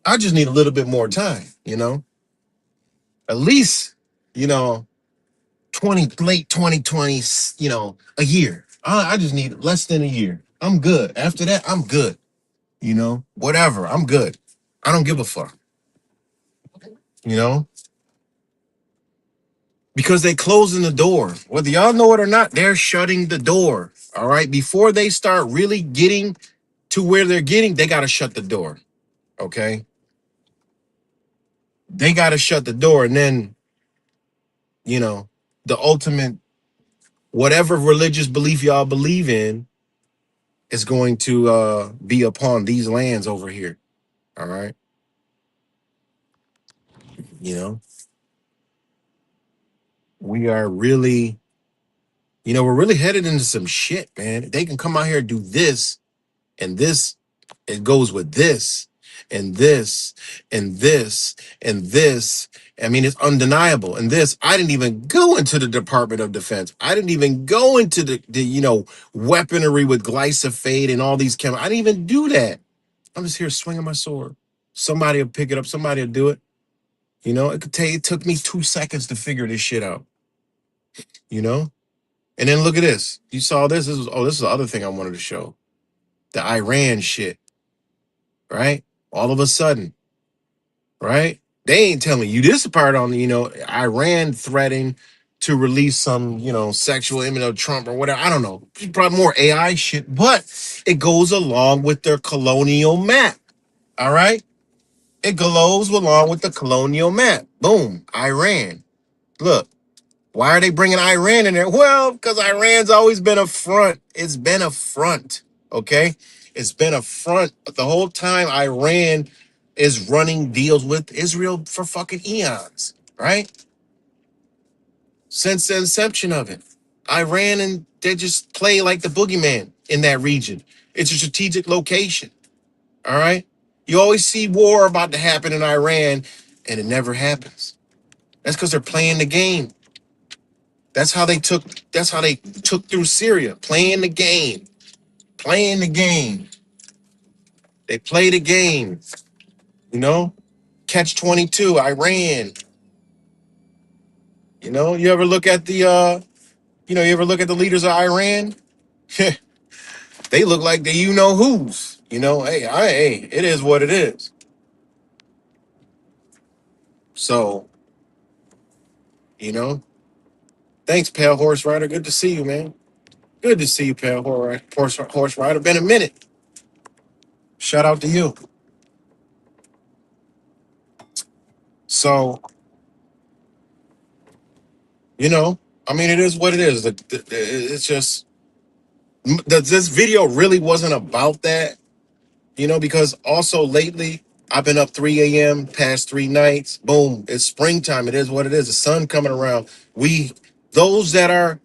I just need a little bit more time, you know? At least, you know, late 2020, you know, a year. I just need less than a year. I'm good. After that, I'm good. You know, whatever. I'm good. I don't give a fuck. You know, because they closing the door. Whether y'all know it or not, they're shutting the door. All right. Before they start really getting to where they're getting, they got to shut the door. Okay. They got to shut the door. And then, you know, the ultimate, whatever religious belief y'all believe in, is going to be upon these lands over here. All right. You know, we are really, we're really headed into some shit, man. They can come out here and do this and this. It goes with this and this and this and this. I mean, it's undeniable. And this, I didn't even go into the Department of Defense. I didn't even go into the weaponry with glyphosate and all these chemicals. I didn't even do that. I'm just here swinging my sword. Somebody will pick it up. Somebody will do it. You know, it took me 2 seconds to figure this shit out. You know? And then look at this. You saw this? This is the other thing I wanted to show. The Iran shit. Right? All of a sudden. Right? They ain't telling you this part on, Iran threatening to release some, sexual image of Trump or whatever. I don't know. Probably more AI shit. But it goes along with their colonial map. All right? It goes along with the colonial map. Boom. Iran. Look. Why are they bringing Iran in there? Well, because Iran's always been a front. It's been a front, okay? It's been a front the whole time. Iran is running deals with Israel for fucking eons, right? Since the inception of it. Iran, and they just play like the boogeyman in that region. It's a strategic location, all right? You always see war about to happen in Iran, and it never happens. That's because they're playing the game. That's how they took through Syria, playing the game. Playing the game. They play the game, you know? Catch 22, Iran. You know, you ever look at the you ever look at the leaders of Iran? They look like the you know who's. You know, hey, it is what it is. So, you know, thanks, Pale Horse Rider. Good to see you, man. Good to see you, Pale Horse Rider. Been a minute. Shout out to you. So, you know, I mean, it is what it is. It's just this video really wasn't about that, you know, because also lately I've been up 3 a.m. past 3 nights. Boom, it's springtime. It is what it is. The sun coming around. Those that are,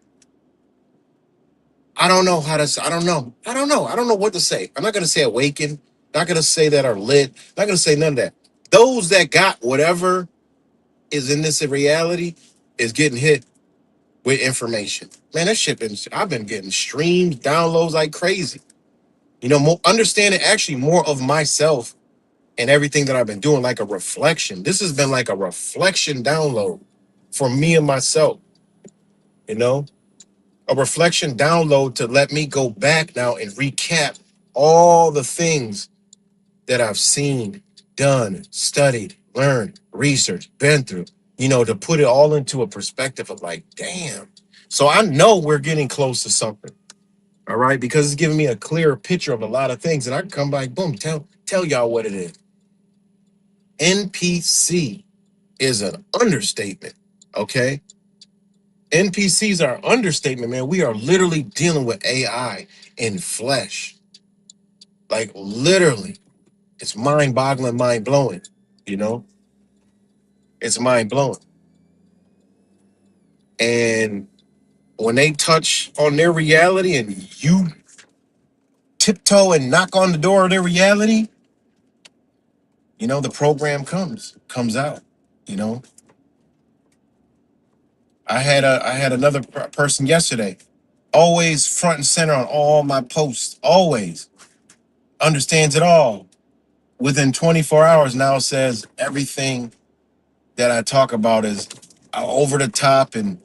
I don't know how to, I don't know. I don't know what to say. I'm not going to say awakened. Not going to say that are lit. Not going to say none of that. Those that got whatever is in this reality is getting hit with information. Man, that shit I've been getting streams, downloads like crazy. You know, understanding actually more of myself and everything that I've been doing, like a reflection. This has been like a reflection download for me and myself, you know, a reflection download to let me go back now and recap all the things that I've seen, done, studied, learned, researched, been through, you know, to put it all into a perspective of like, damn. So I know we're getting close to something. All right, because it's giving me a clearer picture of a lot of things, and I can come back, boom, tell y'all what it is. NPC is an understatement, okay? NPCs are understatement, man. We are literally dealing with AI in flesh. Like, literally. It's mind-boggling, mind-blowing, you know? It's mind-blowing. And when they touch on their reality and you tiptoe and knock on the door of their reality, you know, the program comes out, you know? I had another person yesterday, always front and center on all my posts, always understands it all. Within 24 hours now says everything that I talk about is over the top and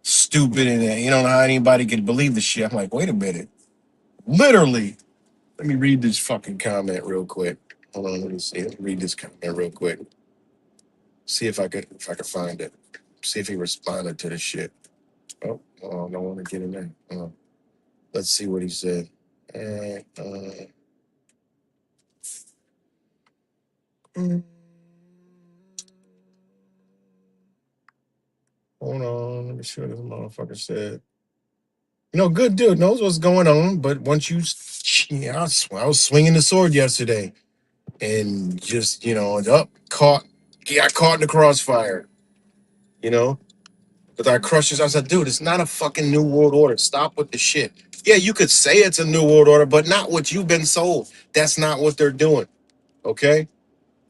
stupid, and you don't know how anybody could believe the shit. I'm like, wait a minute. Literally, let me read this fucking comment real quick. Hold on, let me see. Let me read this comment real quick. See if I could find it. See if he responded to this shit. Oh, I don't want to get in there. Let's see what he said. Hold on, let me see what this motherfucker said. You know, good dude knows what's going on, but once you, yeah, I was swinging the sword yesterday, and just got caught in the crossfire. You know, with our crushes, I said, dude, it's not a fucking new world order. Stop with the shit. Yeah, you could say it's a new world order, but not what you've been sold. That's not what they're doing. Okay?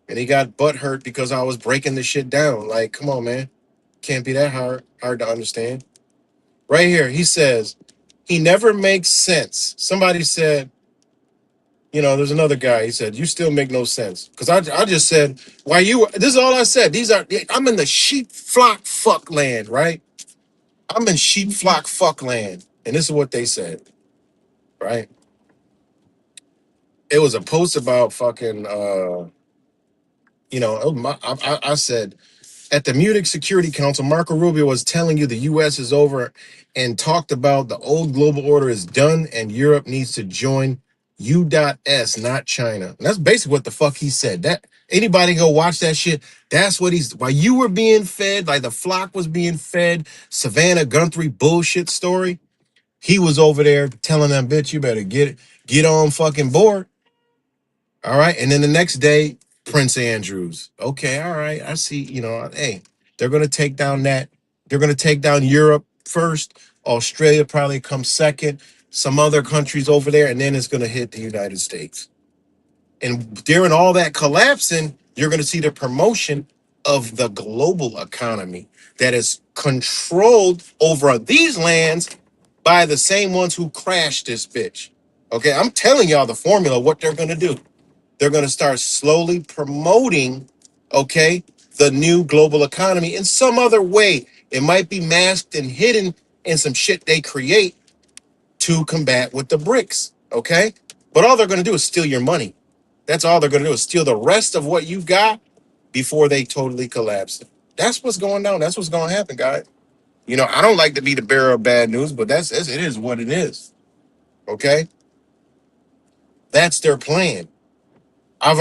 And he got butthurt because I was breaking the shit down. Like, come on, man. Can't be that hard to understand. Right here, he says, he never makes sense. Somebody said, there's another guy. He said, you still make no sense. Because I just said, this is all I said. I'm in the sheep flock fuck land, right? I'm in sheep flock fuck land. And this is what they said, right? It was a post about fucking, I said, at the Munich Security Council, Marco Rubio was telling you the U.S. is over and talked about the old global order is done and Europe needs to join U.S., not China. And that's basically what the fuck he said. That anybody go watch that shit. That's what while you were being fed, like the flock was being fed, Savannah Guthrie bullshit story. He was over there telling them, bitch, you better get on fucking board. All right. And then the next day, Prince Andrews. Okay, all right. I see, hey, they're gonna take down that. They're gonna take down Europe first. Australia probably comes second, some other countries over there, and then it's gonna hit the United States. And during all that collapsing, you're gonna see the promotion of the global economy that is controlled over these lands by the same ones who crashed this bitch. Okay, I'm telling y'all the formula, what they're gonna do. They're going to start slowly promoting, okay, the new global economy in some other way. It might be masked and hidden in some shit they create to combat with the BRICS, okay? But all they're going to do is steal your money. That's all they're going to do is steal the rest of what you've got before they totally collapse. That's what's going down. That's what's going to happen, guys. I don't like to be the bearer of bad news, but it is what it is, okay? That's their plan. I've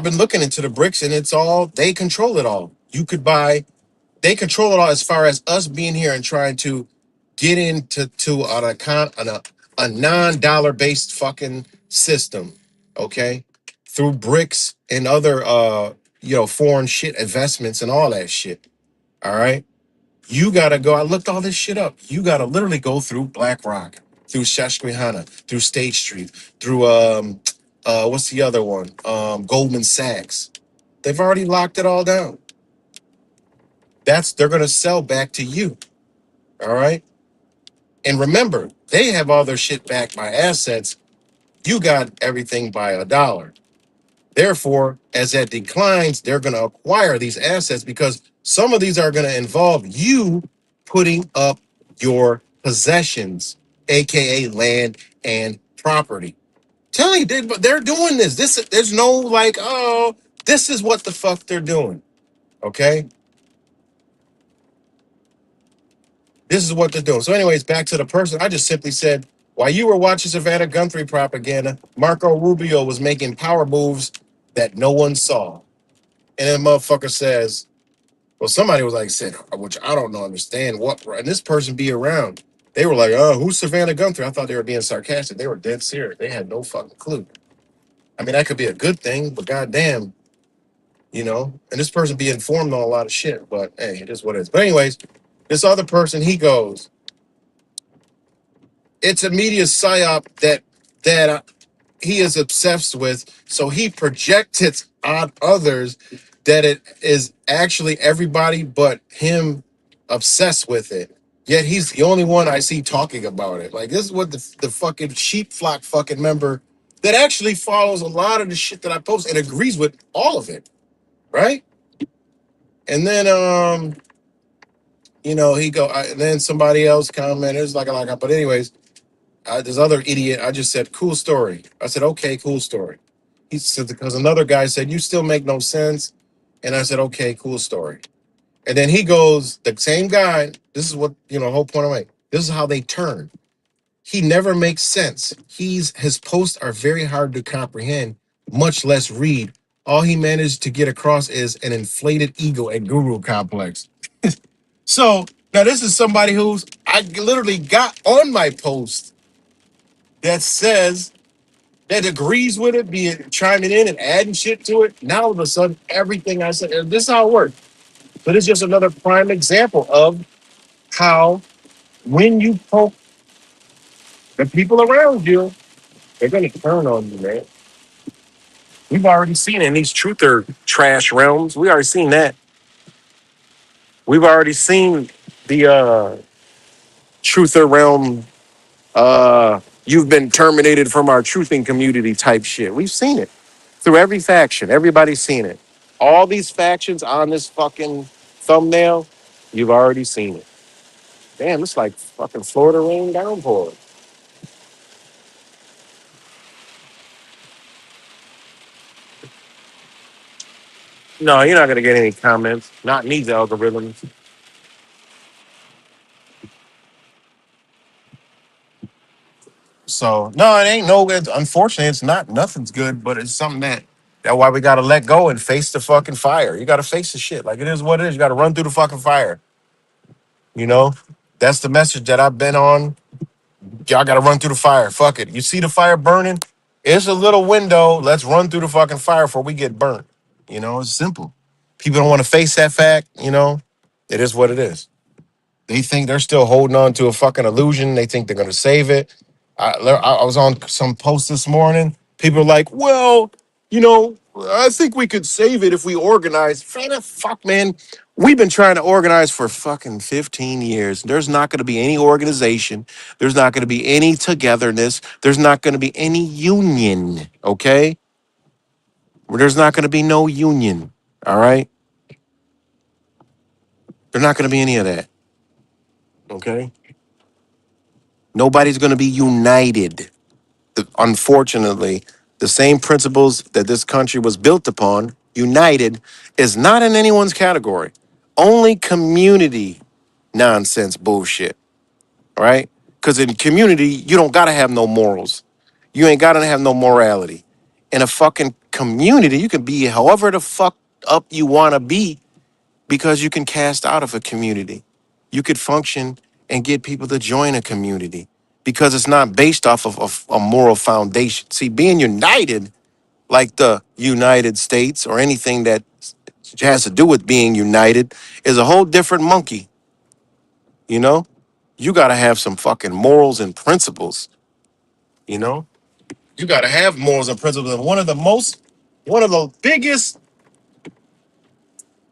been looking into the BRICS, and it's all, they control it all. They control it all as far as us being here and trying to get into a non-dollar based fucking system, okay? Through BRICS and other foreign shit investments and all that shit. All right. You gotta go. I looked all this shit up. You gotta literally go through BlackRock, through Susquehanna, through State Street, through what's the other one? Goldman Sachs. They've already locked it all down. They're gonna sell back to you. All right. And remember, they have all their shit backed by assets. You got everything by $1. Therefore, as that declines, they're gonna acquire these assets because some of these are gonna involve you putting up your possessions, aka land and property. Telling you, but they're doing this. There's no like, oh, this is what the fuck they're doing. Okay, this is what they're doing. So, anyways, back to the person. I just simply said, while you were watching Savannah Guthrie propaganda, Marco Rubio was making power moves that no one saw. And then motherfucker says, well, somebody was like said, which I don't know, understand what, and this person be around. They were like, oh, who's Savannah Guthrie? I thought they were being sarcastic. They were dead serious. They had no fucking clue. I mean, that could be a good thing, but goddamn, and this person be informed on a lot of shit, but hey, it is what it is. But anyways, this other person, he goes, it's a media psyop that he is obsessed with, so he projects it on others that it is actually everybody but him obsessed with it. Yet he's the only one I see talking about it. Like, this is what the fucking sheep flock fucking member that actually follows a lot of the shit that I post and agrees with all of it, right? And then and then somebody else commented, it's like, but anyways, this other idiot, I just said, cool story. I said, okay, cool story. He said, because another guy said, you still make no sense. And I said, okay, cool story. And then he goes, the same guy, this is what, the whole point I'm making. This is how they turn. He never makes sense. His posts are very hard to comprehend, much less read. All he managed to get across is an inflated ego and guru complex. So now this is somebody I literally got on my post that says, that agrees with it, be it chiming in and adding shit to it. Now all of a sudden, everything I said, and this is how it works. But it's just another prime example of how when you poke the people around you, they're going to turn on you, man. We've already seen it in these truther trash realms. We already seen that. We've already seen the truther realm. You've been terminated from our truthing community type shit. We've seen it through every faction. Everybody's seen it. All these factions on this fucking thumbnail, you've already seen it. Damn, it's like fucking Florida rain downpour. No, you're not gonna get any comments. Not in these algorithms. So no, it ain't no good. Unfortunately, it's not. Nothing's good, but it's something that's why we gotta let go and face the fucking fire. You gotta face the shit. Like, it is what it is. You gotta run through the fucking fire. That's the message that I've been on. Y'all gotta run through the fire. Fuck it. You see the fire burning? It's a little window. Let's run through the fucking fire before we get burnt. You know, it's simple. People don't want to face that fact. You know, it is what it is. They think they're still holding on to a fucking illusion. They think they're going to save it. I was on some post this morning. People are like, well, you know, I think we could save it if we organize. Fuck, man. We've been trying to organize for fucking 15 years. There's not going to be any organization. There's not going to be any togetherness. There's not going to be any union, okay? There's not going to be no union, all right? There's not going to be any of that, okay? Nobody's going to be united. Unfortunately, the same principles that this country was built upon, united, is not in anyone's category. Only community nonsense bullshit, right? Because in community, you don't got to have no morals. You ain't got to have no morality. In a fucking community, you can be however the fuck up you want to be because you can cast out of a community. You could function and get people to join a community because it's not based off of a moral foundation. See, being united, like the United States or anything that has to do with being united, is a whole different monkey. You know, you got to have some fucking morals and principles. You know, you got to have morals and principles. And one of the biggest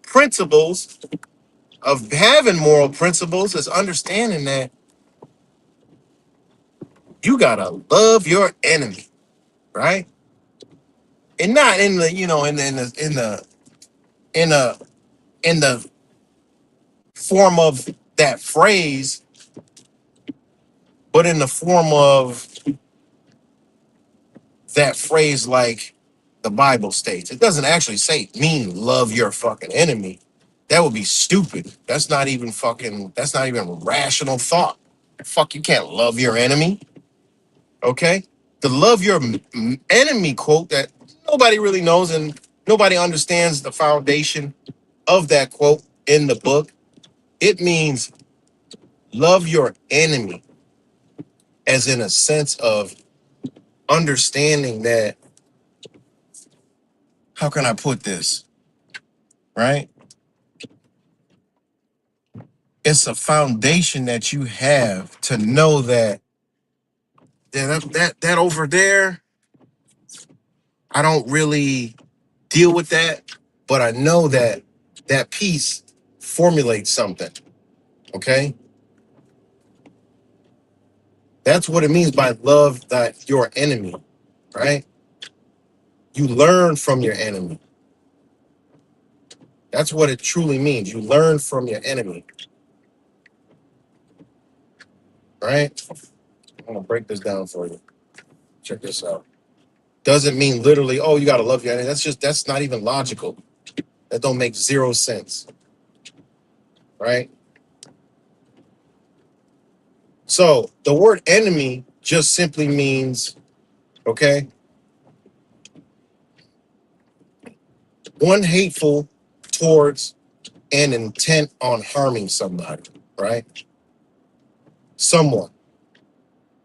principles of having moral principles is understanding that you gotta love your enemy, right? And not in the, you know, in the in the form of that phrase, but in the form of that phrase like the Bible states. It doesn't actually say mean love your fucking enemy. That would be stupid. That's not even rational thought. Fuck, you can't love your enemy. Okay? The love your enemy quote that nobody really knows and nobody understands the foundation of that quote in the book. It means love your enemy as in a sense of understanding that, how can I put this? Right? It's a foundation that you have to know that that over there, I don't really deal with that, but I know that that piece formulates something. Okay? That's what it means by love that your enemy, right? You learn from your enemy. That's what it truly means. You learn from your enemy, right? I'm gonna break this down for you. Check this out. Doesn't mean literally, oh, you gotta love your enemy. That's not even logical. That don't make zero sense, right? So the word enemy just simply means, okay, one hateful towards and intent on harming somebody, right? Someone,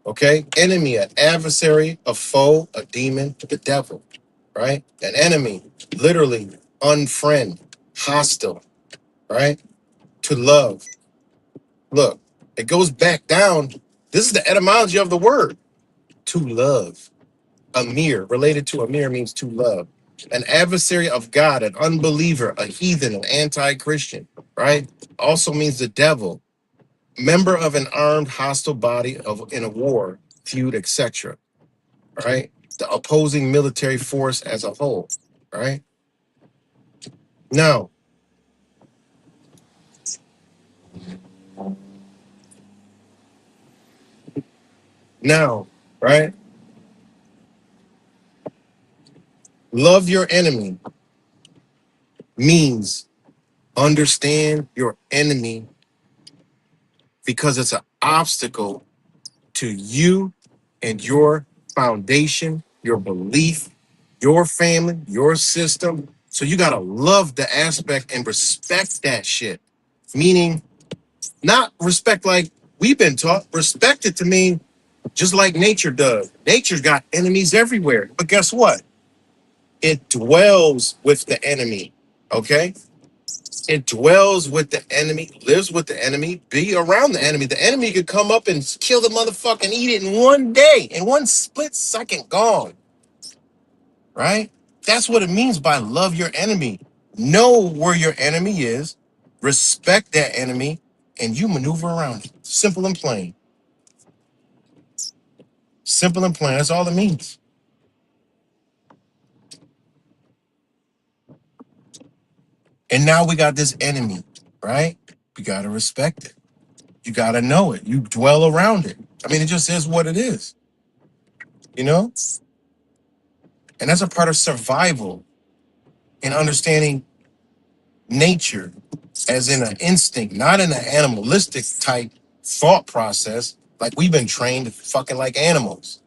okay? Enemy, an adversary, a foe, a demon, the devil, right? An enemy, literally unfriend, hostile, right? To love. Look, it goes back down. This is the etymology of the word, to love. Amir, related to Amir, means to love. An adversary of God, an unbeliever, a heathen, an anti-Christian, right? Also means the devil. Member of an armed hostile body in a war, feud, etc. Right? The opposing military force as a whole, right? Now, right? Love your enemy means understand your enemy because it's an obstacle to you and your foundation, your belief, your family, your system. So you gotta love the aspect and respect that shit. Meaning, not respect like we've been taught, respect it to mean just like nature does. Nature's got enemies everywhere. But guess what? It dwells with the enemy. Okay? It dwells with the enemy, lives with the enemy, be around the enemy. The enemy could come up and kill the motherfucker and eat it in one day, in one split second, gone. Right? That's what it means by love your enemy. Know where your enemy is, respect that enemy, and you maneuver around it. Simple and plain. Simple and plain. That's all it means. And now we got this enemy, right? We got to respect it. You got to know it. You dwell around it. I mean, it just is what it is, you know? And that's a part of survival and understanding nature as in an instinct, not in an animalistic type thought process. Like we've been trained fucking like animals.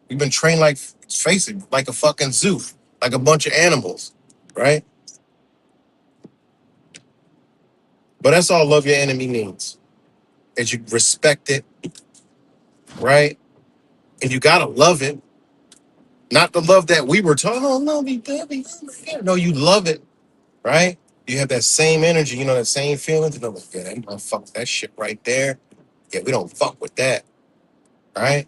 We've been trained like, face it, like a fucking zoo, like a bunch of animals, right? But that's all love your enemy means. As you respect it, right? And you gotta love it. Not the love that we were taught, oh, love you, baby. No, you love it, right? You have that same energy, you know, that same feeling. You know, like, yeah, that motherfucker, that shit right there. Yeah, we don't fuck with that, right?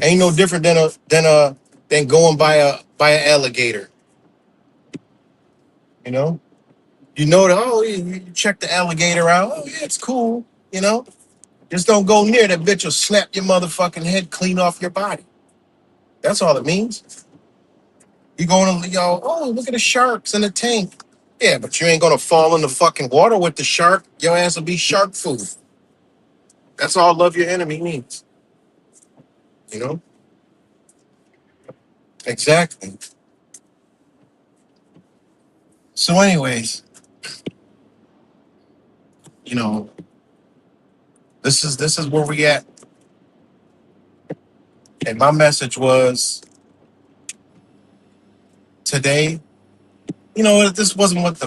Ain't no different than going by an alligator. You know? You know that, oh, you check the alligator out. Oh, yeah, it's cool, you know? Just don't go near that bitch will snap your motherfucking head clean off your body. That's all it means. You going to, oh, look at the sharks in the tank. Yeah, but you ain't going to fall in the fucking water with the shark. Your ass will be shark food. That's all love your enemy means. You know? Exactly. So anyways, you know, this is where we at. And my message was today, you know, this wasn't what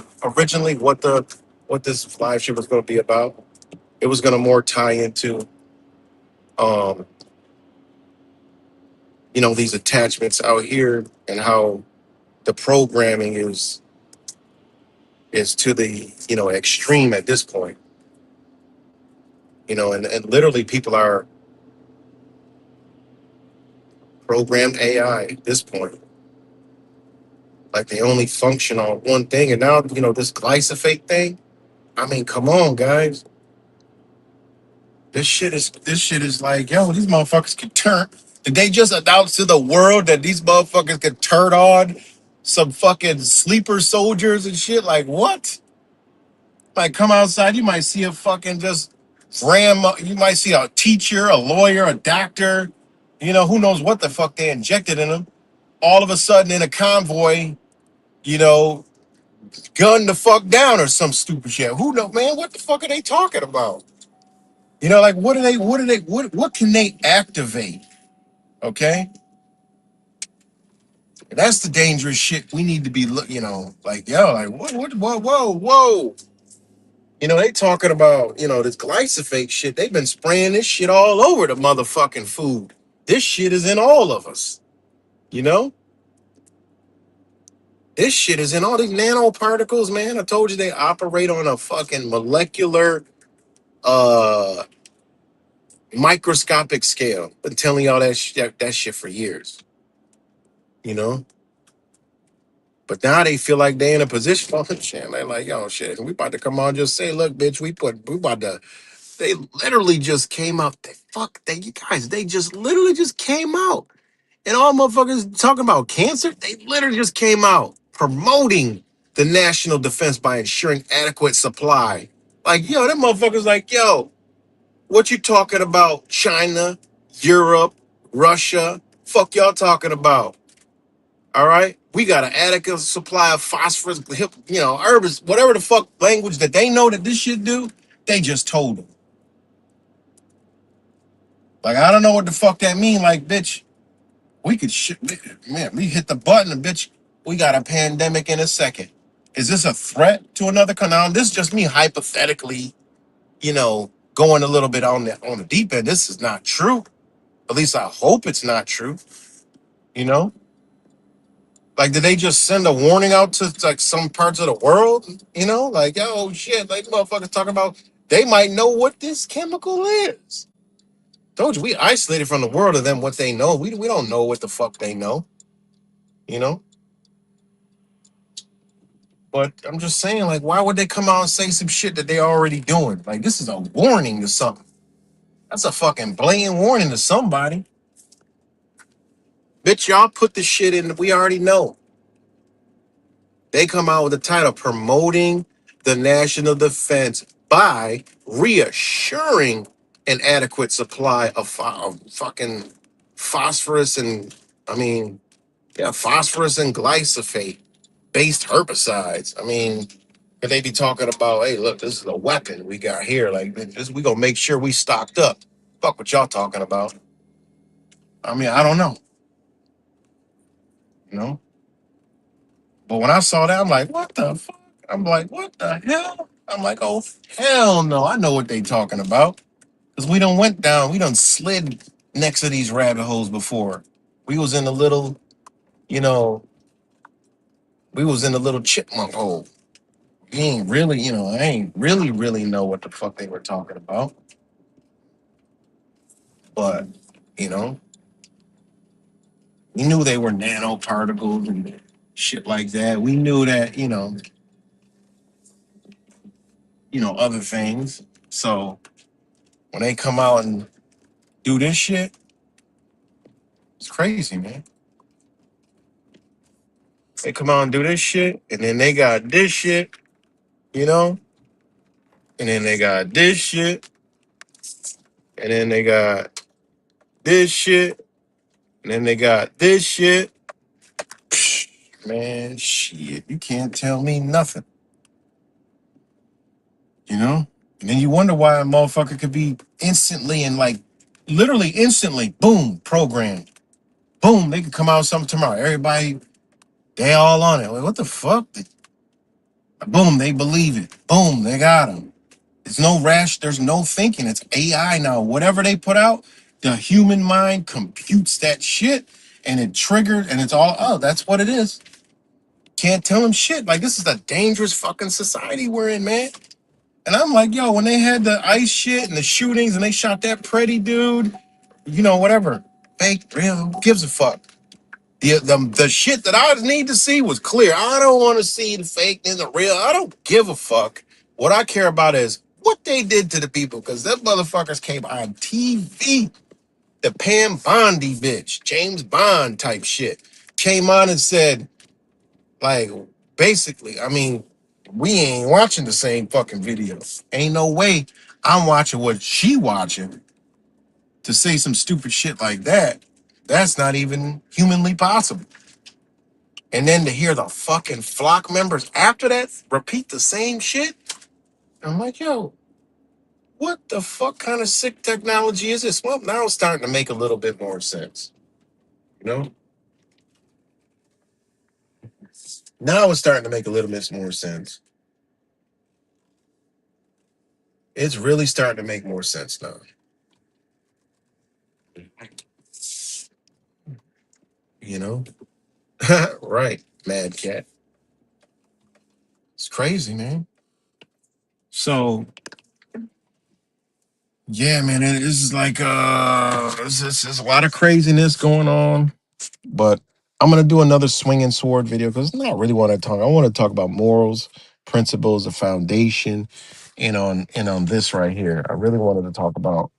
this live show was going to be about. It was going to more tie into you know, these attachments out here and how the programming is to the, you know, extreme at this point. You know, and literally people are programmed AI at this point. Like they only function on one thing. And now, you know, this glyphosate thing, I mean, come on, guys. This shit is like, yo, these motherfuckers can turn. Did they just announce to the world that these motherfuckers could turn on some fucking sleeper soldiers and shit? Like, what? Like, come outside, you might see a fucking just you might see a teacher, a lawyer, a doctor, you know, who knows what the fuck they injected in them. All of a sudden in a convoy, you know, gunned the fuck down or some stupid shit. Who knows, man? What the fuck are they talking about? You know, like what can they activate? Okay? That's the dangerous shit we need to be you know, like, yo, like whoa. You know, they talking about, you know, this glyphosate shit. They've been spraying this shit all over the motherfucking food. This shit is in all of us. You know? This shit is in all these nanoparticles, man. I told you they operate on a fucking molecular microscopic scale. Been telling y'all that shit for years. You know? But now they feel like they in a position. Oh shit. They're like, yo, shit. We about to come on and just say, look, bitch, we about to. They literally just came out. You guys, they just literally just came out. And all motherfuckers talking about cancer, they literally just came out promoting the national defense by ensuring adequate supply. Like, yo, them motherfuckers like, yo, what you talking about? China, Europe, Russia, fuck y'all talking about? All right? We got an adequate supply of phosphorus, you know, herbs, whatever the fuck language that they know that this shit do, they just told them. Like, I don't know what the fuck that mean. Like, bitch, we could man, we hit the button and bitch, we got a pandemic in a second. Is this a threat to another country? Now, this is just me hypothetically, you know, going a little bit on the deep end. This is not true. At least I hope it's not true. You know? Like, did they just send a warning out to like some parts of the world? You know, like, oh shit, like motherfuckers talking about they might know what this chemical is. Told you we isolated from the world of them what they know. We don't know what the fuck they know, you know? But I'm just saying, like, why would they come out and say some shit that they already doing? Like, this is a warning to something. That's a fucking blatant warning to somebody. Bitch, y'all put the shit in that we already know. They come out with the title promoting the national defense by reassuring an adequate supply of, of fucking phosphorus and, I mean, yeah, phosphorus and glyphosate based herbicides. I mean, could they be talking about, hey, look, this is a weapon we got here. Like, this, we gonna make sure we stocked up. Fuck what y'all talking about. I mean, I don't know, you know? But when I saw that, I'm like, what the fuck? I'm like, what the hell? I'm like, oh, hell no. I know what they talking about. Because we done went down, we done slid next to these rabbit holes before. We was in a little, you know, we was in a little chipmunk hole. We ain't really, you know, I ain't really know what the fuck they were talking about. But, you know, we knew they were nanoparticles and shit like that. We knew that, other things. So when they come out and do this shit, it's crazy, man. They come out and do this shit, and then they got this shit, you know, and then they got this shit, and then they got this shit, and then they got this shit. Psh, man, shit, you can't tell me nothing, you know? And then you wonder why a motherfucker could be instantly and like literally instantly, boom, programmed. Boom, they could come out with something tomorrow. Everybody, they all on it. Like, what the fuck? Boom, they believe it. Boom, they got them. It's no rash. There's no thinking. It's AI now. Whatever they put out, the human mind computes that shit and it triggered and it's all, oh, that's what it is. Can't tell them shit. Like, this is a dangerous fucking society we're in, man. And I'm like, yo, when they had the ICE shit and the shootings and they shot that pretty dude, whatever. Fake, real, who gives a fuck? The shit that I need to see was clear. I don't want to see the fake and the real. I don't give a fuck. What I care about is what they did to the people, because them motherfuckers came on TV. The Pam Bondi bitch, James Bond type shit, came on and said, like, basically, I mean, we ain't watching the same fucking videos. Ain't no way I'm watching what she watching to say some stupid shit like that. That's not even humanly possible. And then to hear the fucking flock members after that repeat the same shit, I'm like, yo, what the fuck kind of sick technology is this? Well, now it's starting to make a little bit more sense. You know? Now it's starting to make a little bit more sense. It's really starting to make more sense now. You know? Right, Mad Cat. It's crazy, man. So, yeah, man, it is like there's a lot of craziness going on. But I'm gonna do another swinging sword video because it's not really what I talk. I want to talk about morals, principles, the foundation, and on this right here. I really wanted to talk about,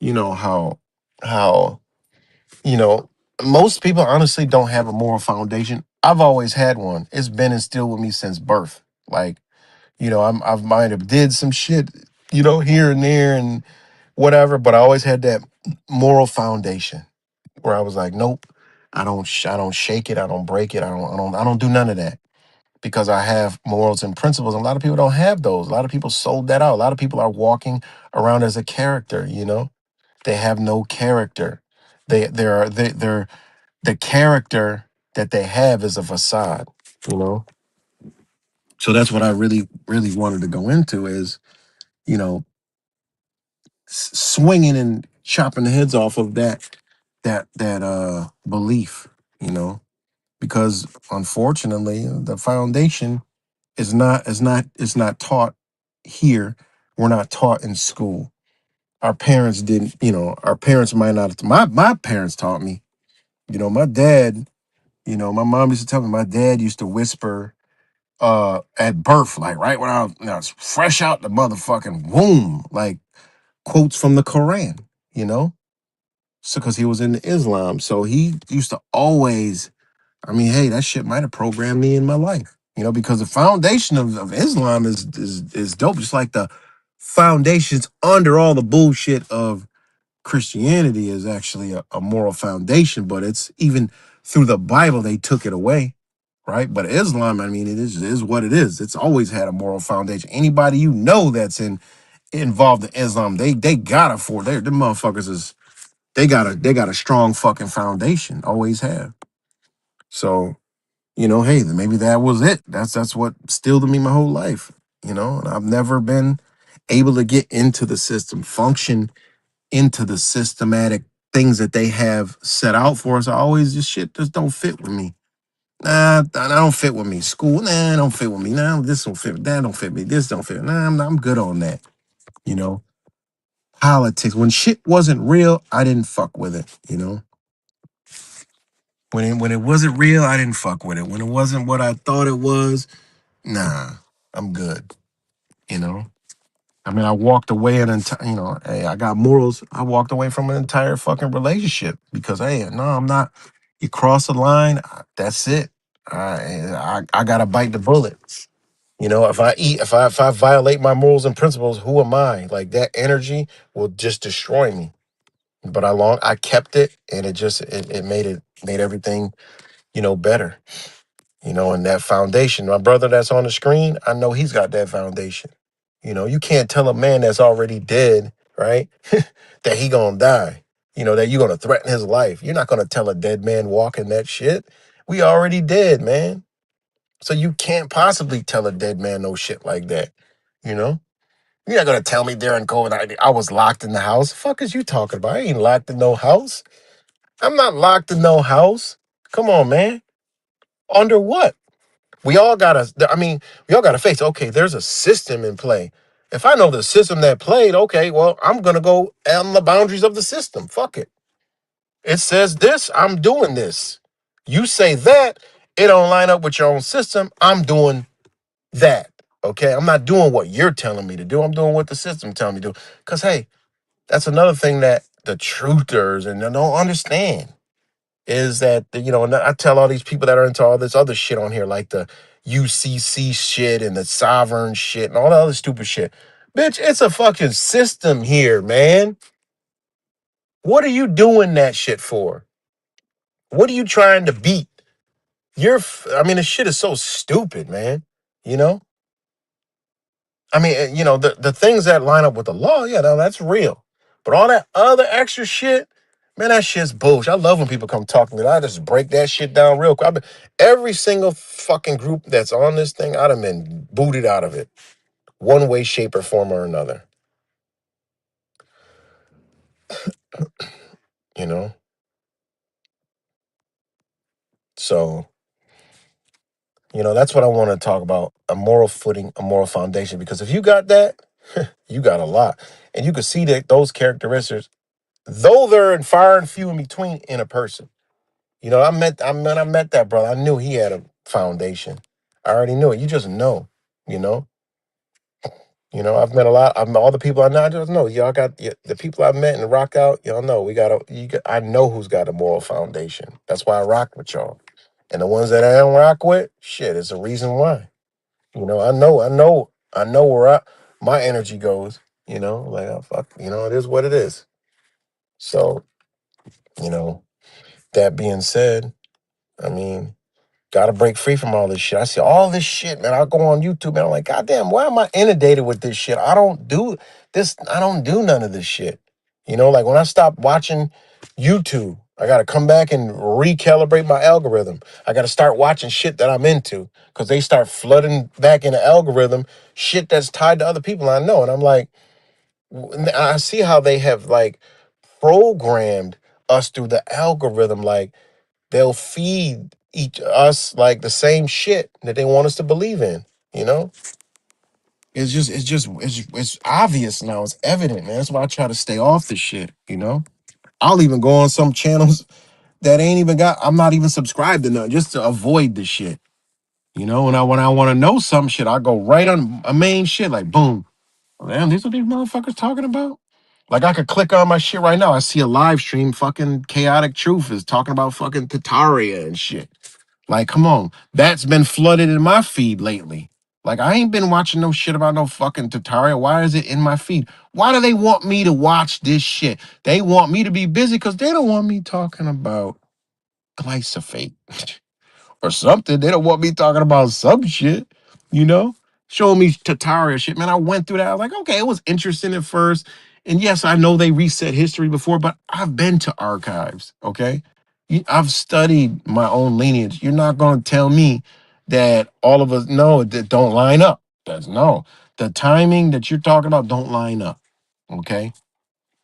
how most people honestly don't have a moral foundation. I've always had one. It's been instilled with me since birth. Like, I've might have did some shit, here and there and whatever, but I always had that moral foundation where I was like, nope, I don't shake it, I don't break it, I don't do none of that because I have morals and principles. And a lot of people don't have those. A lot of people sold that out. A lot of people are walking around as a character. They have no character. They're the character that they have is a facade. You know, so that's what I really really wanted to go into is you know swinging and chopping the heads off of that belief. You know because unfortunately the foundation is not taught here. We're not taught in school. Our parents didn't, our parents might not have, my parents taught me. My dad, my mom used to tell me my dad used to whisper at birth, like right when I was fresh out the motherfucking womb, like quotes from the Quran, you know? So because he was into Islam. So he used to always, I mean, hey, that shit might have programmed me in my life, because the foundation of Islam is dope. Just like the foundations under all the bullshit of Christianity is actually a moral foundation, but it's even through the Bible they took it away, right? But Islam, I mean, it is what it is. It's always had a moral foundation. Anybody that's involved in Islam, they got it for the motherfuckers is they got a strong fucking foundation, always have. So, hey, maybe that was it. That's what stilled me my whole life, and I've never been able to get into the system, function into the systematic things that they have set out for us. I always just don't fit with me. Nah, that don't fit with me. School, nah, don't fit with me. Nah, this don't fit. That don't fit me. This don't fit. Nah, I'm good on that. You know, Politics. When shit wasn't real, I didn't fuck with it. When it wasn't real, I didn't fuck with it. When it wasn't what I thought it was, nah, I'm good. You know. I mean, I walked away hey, I got morals. I walked away from an entire fucking relationship because, hey, no, I'm not. You cross the line, that's it. I gotta bite the bullet. If I violate my morals and principles, who am I? Like that energy will just destroy me. But I kept it, and it made everything better. And that foundation. My brother that's on the screen, I know he's got that foundation. You can't tell a man that's already dead, right, that he gonna die. That you're gonna threaten his life. You're not gonna tell a dead man walking that shit. We already dead, man. So you can't possibly tell a dead man no shit like that. You know? You're not gonna tell me during COVID I was locked in the house. Fuck is you talking about? I ain't locked in no house. I'm not locked in no house. Come on, man. Under what? We all gotta, we all gotta face, okay, there's a system in play. If I know the system that played, okay, well, I'm gonna go on the boundaries of the system. Fuck it. It says this, I'm doing this. You say that, it don't line up with your own system, I'm doing that. Okay? I'm not doing what you're telling me to do. I'm doing what the system telling me to do. Because, hey, that's another thing that the truthers and they don't understand is that, and I tell all these people that are into all this other shit on here, like the UCC shit and the sovereign shit and all the other stupid shit. Bitch, it's a fucking system here, man. What are you doing that shit for? What are you trying to beat? This shit is so stupid, man. You know? The things that line up with the law, yeah, no, that's real. But all that other extra shit, man, that shit's bullshit. I love when people come talk to me. I just break that shit down real quick. Every single fucking group that's on this thing, I'd have been booted out of it. One way, shape, or form or another. You know? So, that's what I want to talk about. A moral footing, a moral foundation. Because if you got that, you got a lot. And you can see that those characteristics, though they're far and few in between in a person. I met that brother. I knew he had a foundation. I already knew it. You just know, you know. I've met a lot. I've met all the people I know. I just know y'all got the people I met and rock out. Y'all know I know who's got a moral foundation. That's why I rock with y'all. And the ones that I don't rock with, shit, it's a reason why. I know where my energy goes. Like oh, fuck. It is what it is. So, that being said, I mean. Gotta break free from all this shit. I see all this shit, man. I go on YouTube and I'm like, God damn, why am I inundated with this shit? I don't do this. I don't do none of this shit. Like when I stop watching YouTube, I gotta come back and recalibrate my algorithm. I gotta start watching shit that I'm into because they start flooding back in the algorithm shit that's tied to other people I know. And I'm like, I see how they have like programmed us through the algorithm. Like they'll feed us like the same shit that they want us to believe in. You know, it's obvious now. It's evident, man. That's why I try to stay off the shit. You know, I'll even go on some channels that ain't even got. I'm not even subscribed to none just to avoid the shit. You know, when I want to know some shit, I go right on a main shit like boom. Damn, these what these motherfuckers talking about? Like I could click on my shit right now. I see a live stream. Fucking Chaotic Truth is talking about fucking Tataria and shit. Like, come on, that's been flooded in my feed lately. Like, I ain't been watching no shit about no fucking Tataria. Why is it in my feed? Why do they want me to watch this shit? They want me to be busy because they don't want me talking about glyphosate or something. They don't want me talking about some shit, you know? Showing me Tataria shit. Man, I went through that. I was like, okay, it was interesting at first. And yes, I know they reset history before, but I've been to archives, okay? I've studied my own lineage. You're not going to tell me that all of us, no, that don't line up. That's no. The timing that you're talking about don't line up, okay?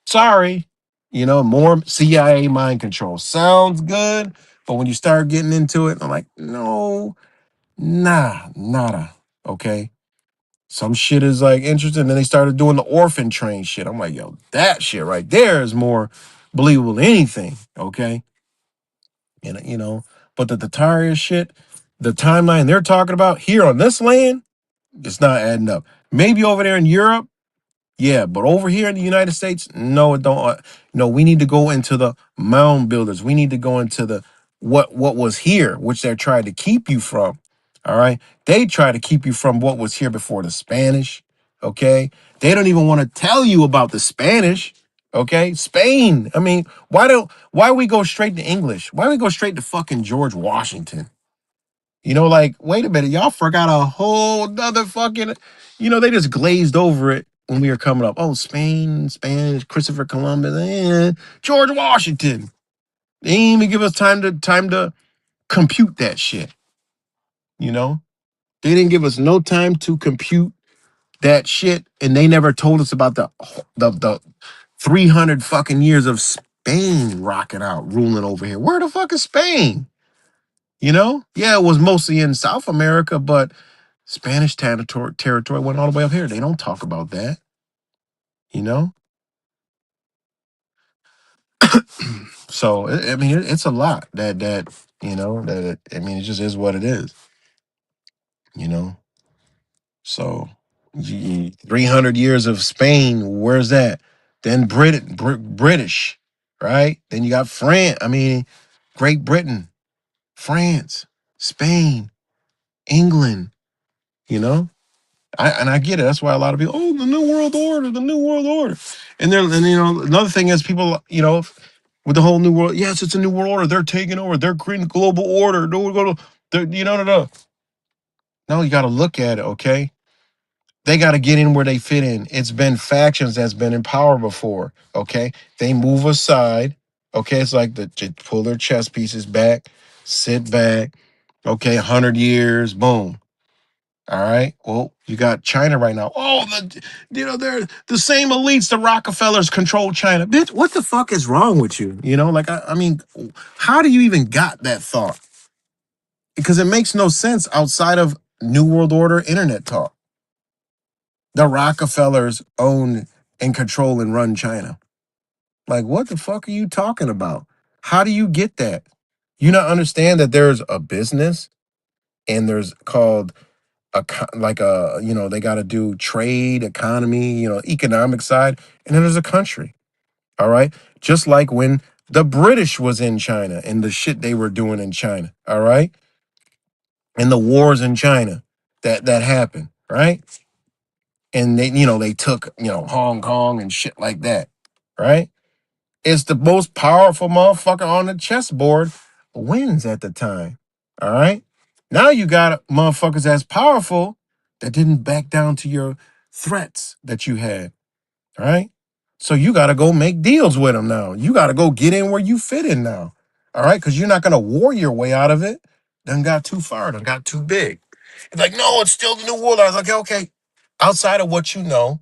Sorry. You know, more CIA mind control. Sounds good, but when you start getting into it, I'm like, no, nah, nada. Okay. Some shit is like interesting. Then they started doing the orphan train shit. I'm like, yo, that shit right there is more believable than anything. Okay. And you know, but the Tataria shit, the timeline they're talking about here on this land, it's not adding up. Maybe over there in Europe. Yeah, but over here in the United States, no, it don't. No, we need to go into the mound builders. We need to go into the what was here, which they're trying to keep you from. All right, they try to keep you from what was here before the Spanish. Okay, they don't even want to tell you about the Spanish. Okay, Spain. I mean, why we go straight to English? Why we go straight to fucking George Washington? You know, like, wait a minute, y'all forgot a whole nother fucking, you know, they just glazed over it when we were coming up. Oh, Spain, Spanish, Christopher Columbus, George Washington. They didn't even give us time to compute that shit. You know? They didn't give us no time to compute that shit, and they never told us about the 300 fucking years of Spain rocking out, ruling over here. Where the fuck is Spain? You know? Yeah, it was mostly in South America, but Spanish territory went all the way up here. They don't talk about that, you know? So, I mean, it's a lot that, you know, I mean, it just is what it is, you know? So, 300 years of Spain, where's that? Then British, right? Then you got France, I mean, Great Britain, France, Spain, England, you know? I get it. That's why a lot of people, oh, the New World Order, the New World Order. And you know, another thing is people, you know, with the whole New World, yes, it's a New World Order. They're taking over. They're creating global order. No, we're going to, you know, no. No, you got to look at it, okay? They got to get in where they fit in. It's been factions that's been in power before, okay? They move aside, okay? It's like they pull their chess pieces back, sit back, okay? 100 years, boom. All right. Well, you got China right now. Oh, they're the same elites. The Rockefellers control China. Bitch, what the fuck is wrong with you? You know, like I mean, how do you even got that thought? Because it makes no sense outside of New World Order internet talk. The Rockefellers own and control and run China. Like, what the fuck are you talking about? How do you get that? You not understand that there's a business and there's called like a, you know, they got to do trade, economy, you know, economic side, and then there's a country. All right, just like when the British was in China and the shit they were doing in China. All right, and the wars in China that happened. Right, and they, you know, they took, you know, Hong Kong and shit like that. Right, it's the most powerful motherfucker on the chessboard wins at the time. All right. Now you got motherfuckers that's powerful that didn't back down to your threats that you had. All right. So you got to go make deals with them now. You got to go get in where you fit in now. All right. Because you're not going to war your way out of it. Done got too far. Done got too big. It's like, no, it's still the New World. I was like, okay. Outside of what you know,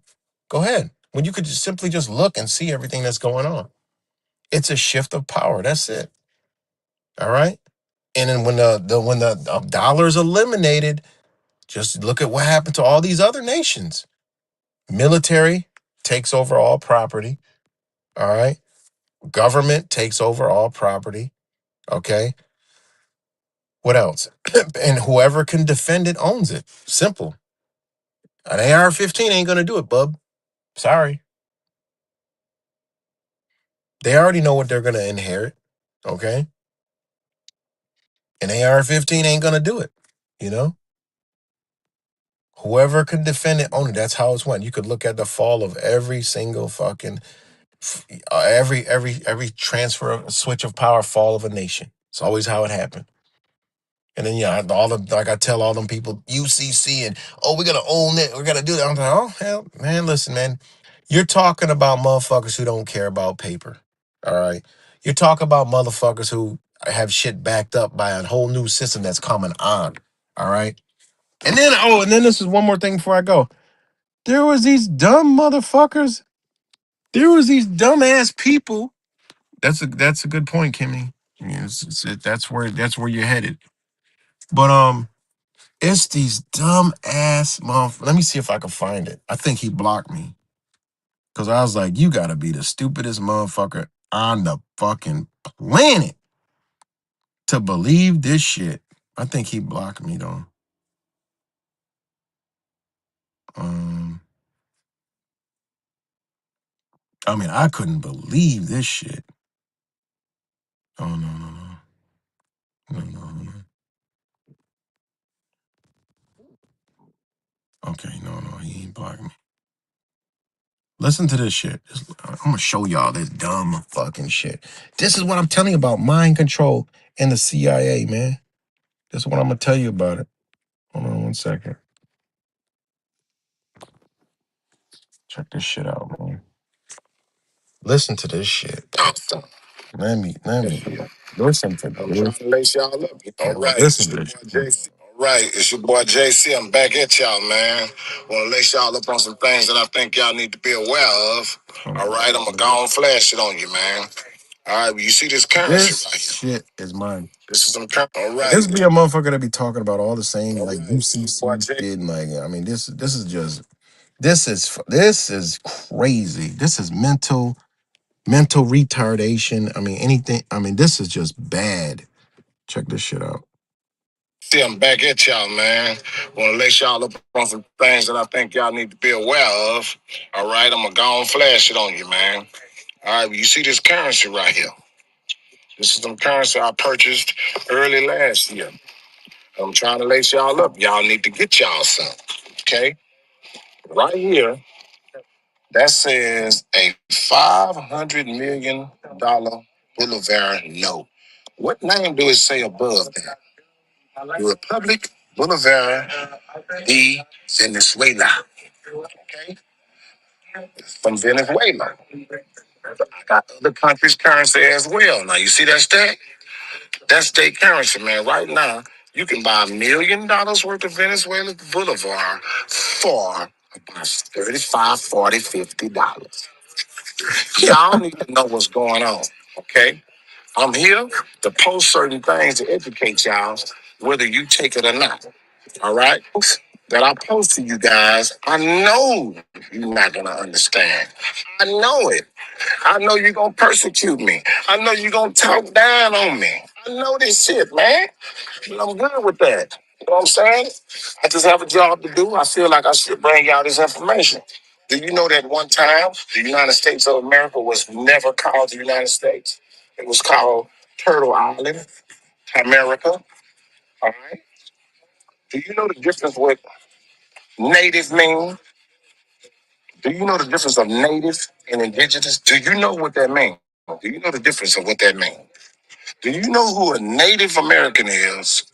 go ahead. When you could just simply just look and see everything that's going on. It's a shift of power. That's it. All right. And then when the dollar is eliminated, just look at what happened to all these other nations. Military takes over all property. All right. Government takes over all property. Okay. What else? And whoever can defend it owns it. Simple. An AR-15 ain't gonna do it, bub. Sorry. They already know what they're gonna inherit. Okay. An AR-15 ain't gonna do it. You know? Whoever can defend it, own it. That's how it's went. You could look at the fall of every single fucking every transfer of switch of power, fall of a nation. It's always how it happened. And then yeah, all the like I tell all them people UCC and we're gonna own it, we're gonna do that. I'm like, oh hell, man, listen, man, you're talking about motherfuckers who don't care about paper. All right, you're talking about motherfuckers who have shit backed up by a whole new system that's coming on. All right, and then this is one more thing before I go. There was these dumb motherfuckers. There was these dumbass people. That's a good point, Kimmy. Yeah, that's where you're headed. But it's these dumb ass motherfuckers. Let me see if I can find it. I think he blocked me because I was like, you gotta be the stupidest motherfucker on the fucking planet to believe this shit. I think he blocked me though. Um, I mean, I couldn't believe this shit. Oh no no no no no no. Okay, no, he ain't blocked me. Listen to this shit. I'm gonna show y'all this dumb fucking shit. This is what I'm telling you about mind control and the CIA, man. This is what I'm gonna tell you about it. Hold on one second. Check this shit out, man. Listen to this shit. Let me listen to this. I'm trying to lace y'all up. All right, listen to this. All right, it's your boy JC. I'm back at y'all, man. Want to lace y'all up on some things that I think y'all need to be aware of. All right, I'm gonna go and flash it on you, man. All right, well, you see this currency this right here? Shit is mine. This is some currency. All right. This be a motherfucker that be talking about all the same like UCC shit. And like, I mean, this is just this is crazy. This is mental retardation. I mean, anything. I mean, this is just bad. Check this shit out. See, I'm back at y'all, man. Want to lace y'all up on some things that I think y'all need to be aware of. All right, I'm gonna go and flash it on you, man. All right, well, you see this currency right here? This is some currency I purchased early last year. I'm trying to lace y'all up. Y'all need to get y'all some. Okay? Right here, that says a $500 million Bolivar note. What name do it say above that? The Republic Bolivar de Venezuela. Okay? From Venezuela. I got other countries' currency as well. Now, you see that stack? That's state currency, man. Right now, you can buy $1 million worth of Venezuela Bolivar for about 35, 40, $50. Y'all need to know what's going on, okay? I'm here to post certain things to educate y'all whether you take it or not, all right? That I post to you guys, I know you're not going to understand. I know it. I know you're going to persecute me. I know you're going to talk down on me. I know this shit, man. And I'm good with that. You know what I'm saying? I just have a job to do. I feel like I should bring y'all this information. Do you know that one time the United States of America was never called the United States? It was called Turtle Island, America. All right. Do you know the difference with native mean? Do you know the difference of native and indigenous? Do you know what that means? Do you know the difference of what that means? Do you know who a Native American is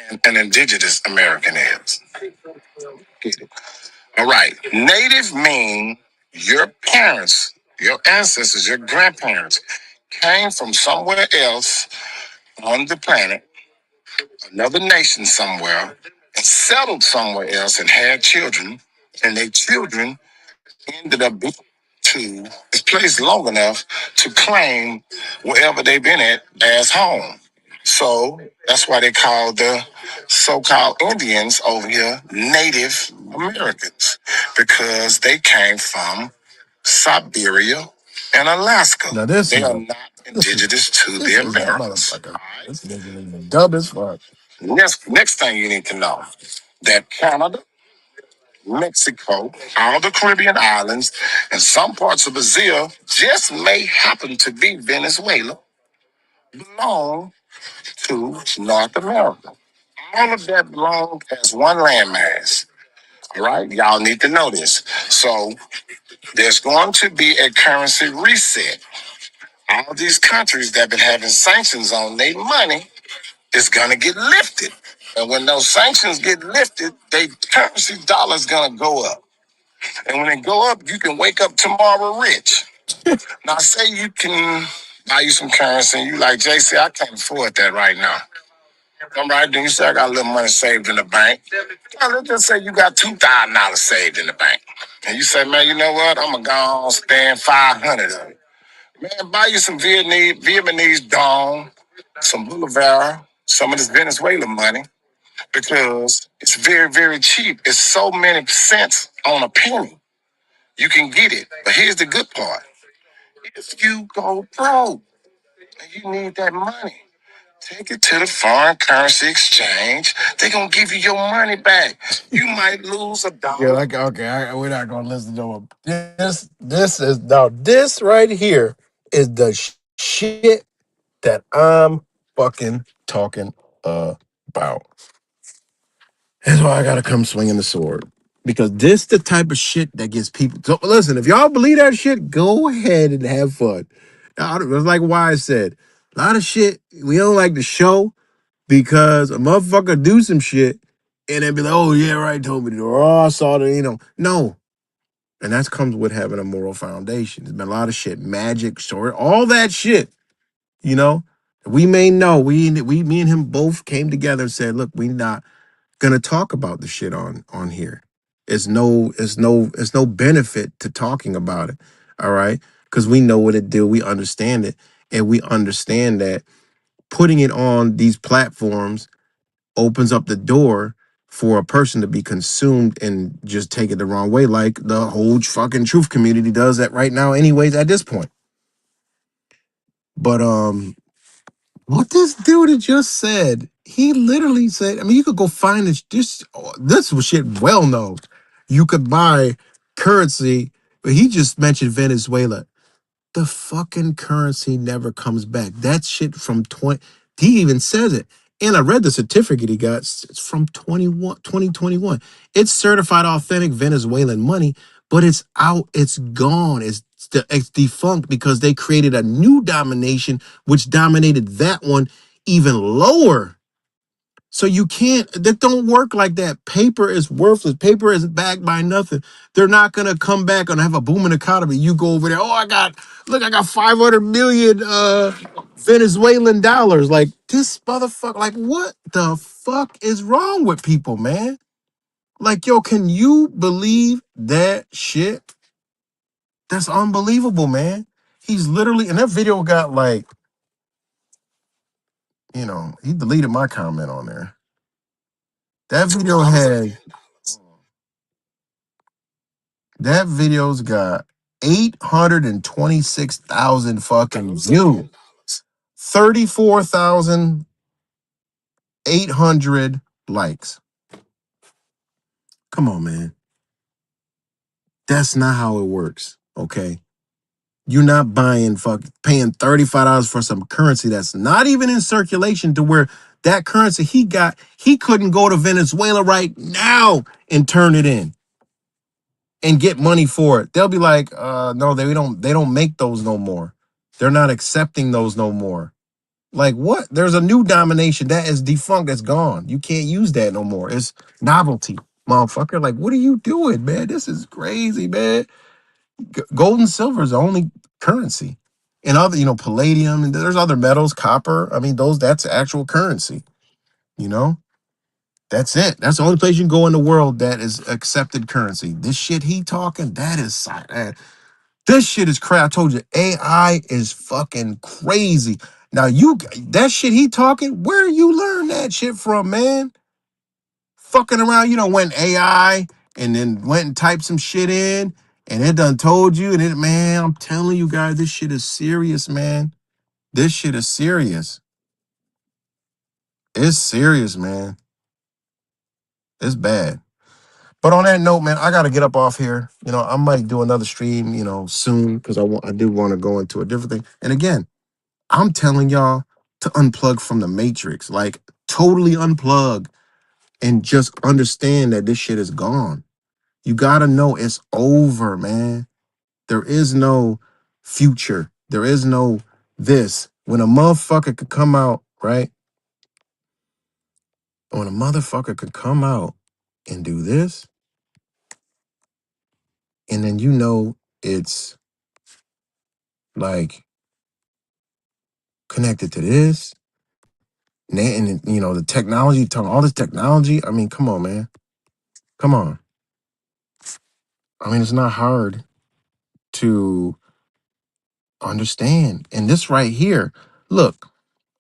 and an indigenous American is? Get it? All right. Native mean your parents, your ancestors, your grandparents came from somewhere else on the planet, another nation somewhere, and settled somewhere else and had children, and their children ended up being to this place long enough to claim wherever they've been at as home. So that's why they call the so-called Indians over here Native Americans, because they came from Siberia and Alaska. Now they are not indigenous to the Americas. This nigga even dumb as fuck. Next thing you need to know, that Canada, Mexico, all the Caribbean islands, and some parts of Brazil just may happen to be Venezuela, belong to North America. All of that belong as one landmass. All right, y'all need to know this. So there's going to be a currency reset. All these countries that have been having sanctions on their money is gonna get lifted. And when those sanctions get lifted, their currency dollar's gonna go up. And when it go up, you can wake up tomorrow rich. Now say you can buy you some currency and you like, JC, I can't afford that right now. All right, then you say I got a little money saved in the bank. Now, let's just say you got $2,000 saved in the bank. And you say, man, you know what? I'm gonna go on spend 500 of it. Man, buy you some Vietnamese dong, some Bolivar, some of this Venezuelan money, because it's very, very cheap. It's so many cents on a penny. You can get it. But here's the good part. If you go broke and you need that money, take it to the foreign currency exchange. They're going to give you your money back. You might lose $1. Yeah, like, okay, we're not going to listen to him. This right here is the shit that I'm fucking talking about. That's why I got to come swinging the sword. Because this the type of shit that gets people. So listen, if y'all believe that shit, go ahead and have fun. It's like Wise said, a lot of shit we don't like to show, because a motherfucker do some shit and then be like, oh yeah, right, told me to, or oh, I saw that, No. And that comes with having a moral foundation. There's been a lot of shit, magic, story, all that shit, you know. We may know, me and him both came together and said, look, we not gonna talk about the shit on here. It's no benefit to talking about it. All right. Because we know what it do, we understand it, and we understand that putting it on these platforms opens up the door for a person to be consumed and just take it the wrong way, like the whole fucking truth community does that right now, anyways, at this point. But what this dude had just said, he literally said, I mean, you could go find this was shit well known. You could buy currency, but he just mentioned Venezuela. The fucking currency never comes back. That shit from 20, he even says it. And I read the certificate he got. It's from 2021. It's certified authentic Venezuelan money, but it's out. It's gone. It's defunct because they created a new domination, which dominated that one even lower. So you can't, that don't work like that. Paper is worthless. Paper is backed by nothing. They're not going to come back and have a booming economy. You go over there, oh, I got 500 million Venezuelan dollars. Like, this motherfucker, like, what the fuck is wrong with people, man? Like, yo, can you believe that shit? That's unbelievable, man. He's literally, and that video got like, he deleted my comment on there. That video's got 826,000 fucking views. 34,800 likes. Come on, man. That's not how it works, okay? You're not paying $35 for some currency that's not even in circulation, to where that currency he couldn't go to Venezuela right now and turn it in and get money for it. They'll be like, no, they don't make those no more. They're not accepting those no more. Like, what? There's a new domination that is defunct, that's gone. You can't use that no more. It's novelty, motherfucker. Like, what are you doing, man? This is crazy, man. Gold and silver is the only currency. And other, palladium, and there's other metals, copper. I mean, that's actual currency, you know? That's it. That's the only place you can go in the world that is accepted currency. This shit he talking, this shit is crazy. I told you, AI is fucking crazy. Now that shit he talking, where you learn that shit from, man? Fucking around, went AI and then went and typed some shit in and it done told you man, I'm telling you guys, this shit is serious, man. This shit is serious. It's serious, man. It's bad. But on that note, man, I gotta get up off here. I might do another stream, soon because I do want to go into a different thing. And again, I'm telling y'all to unplug from the matrix, like totally unplug and just understand that this shit is gone. You gotta know it's over, man. There is no future. There is no this. When a motherfucker could come out, right? When a motherfucker could come out and do this, and then it's like connected to this, and the technology, all this technology. I mean, come on, man. Come on. I mean, it's not hard to understand. And this right here, look,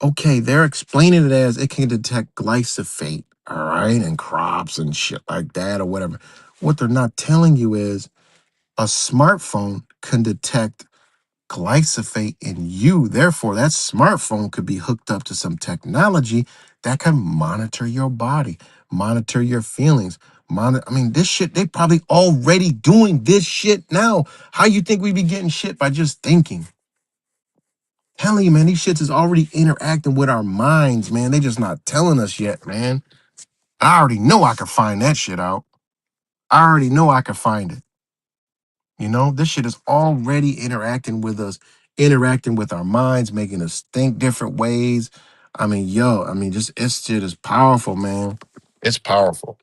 okay, they're explaining it as it can detect glyphosate, all right, and crops and shit like that or whatever. What they're not telling you is a smartphone can detect glyphosate in you. Therefore, that smartphone could be hooked up to some technology that can monitor your body, monitor your feelings. I mean, this shit, they probably already doing this shit now. How you think we be getting shit by just thinking? Telling you, man, these shits is already interacting with our minds, man. They just not telling us yet, man. I already know I can find that shit out. I already know I can find it. This shit is already interacting with us, interacting with our minds, making us think different ways. I mean, just this shit is powerful, man. It's powerful.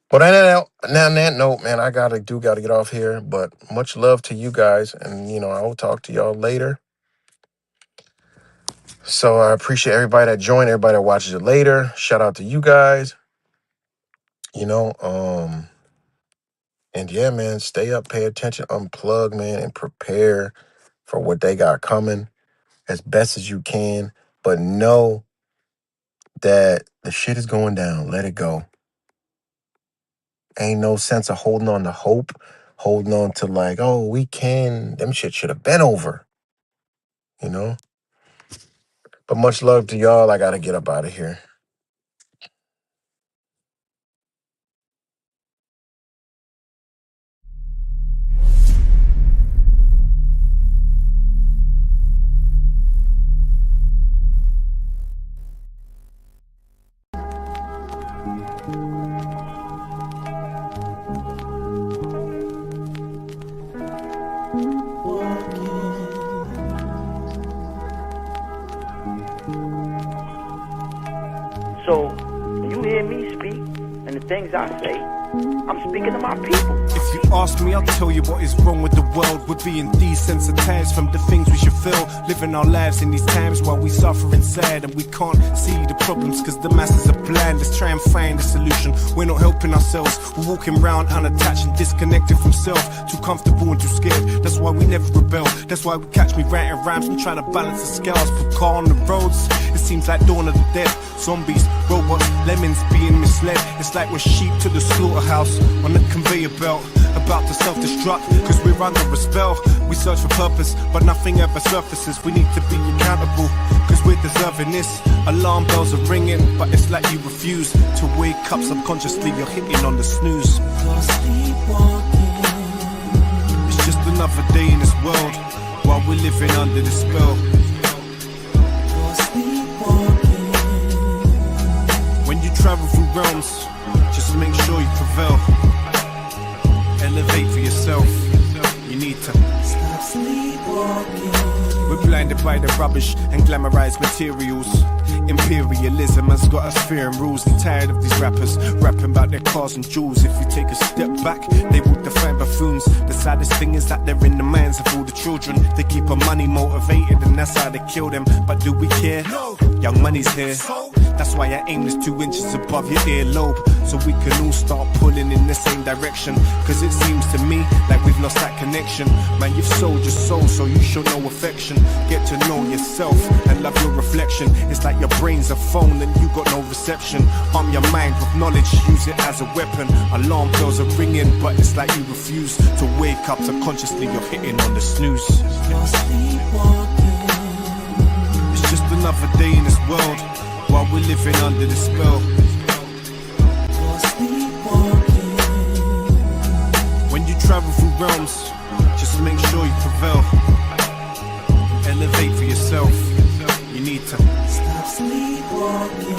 But on that note, man, I gotta get off here. But much love to you guys, and I will talk to y'all later. So I appreciate everybody that joined, everybody that watches it later. Shout out to you guys. And yeah, man, stay up, pay attention, unplug, man, and prepare for what they got coming as best as you can. But know that the shit is going down. Let it go. Ain't no sense of holding on to hope, holding on to like, oh, we can. Them shit should have been over, But much love to y'all. I got to get up out of here. So, when you hear me speak and the things I say, I'm speaking to my people. If you ask me, I'll tell you what is wrong with the world. We're being desensitized from the things we should feel. Living our lives in these times while we suffer inside, and we can't see the problems because the masses are blind. Let's try and find a solution. We're not helping ourselves. We're walking around unattached and disconnected from self. Too comfortable and too scared. That's why we never rebel. That's why we catch me writing rhymes and trying to balance the scales. Put car on the roads. It seems like dawn of the dead. Zombies, robots, lemons being misled. It's like we're sheep to the slaughterhouse on the conveyor belt, about to self-destruct because we're under a spell. We search for purpose, but nothing ever surfaces. We need to be accountable because we're deserving this. Alarm bells are ringing, but it's like you refuse to wake up. Subconsciously you're hitting on the snooze. It's just another day in this world while we're living under the spell. When you travel through realms, just make sure you prevail. Elevate for yourself. You need to stop sleepwalking. We're blinded by the rubbish and glamorized materials. Imperialism has got us fearing rules. I'm tired of these rappers rapping about their cars and jewels. If you take a step back, they would define buffoons. The saddest thing is that they're in the minds of all the children. They keep our money motivated and that's how they kill them. But do we care? No. Young money's here. That's why I aim this 2 inches above your earlobe, so we can all start pulling in the same direction. Cause it seems to me like we've lost that connection. Man, you've sold your soul, so you show no affection. Get to know yourself and love your reflection. It's like your brain's a phone and you got no reception. Arm your mind with knowledge, use it as a weapon. Alarm bells are ringing, but it's like you refuse to wake up. Subconsciously you're hitting on the snooze. It's just another day in this world while we're living under the spell. When you travel through realms, just make sure you prevail. Elevate for yourself. You need to stop sleepwalking.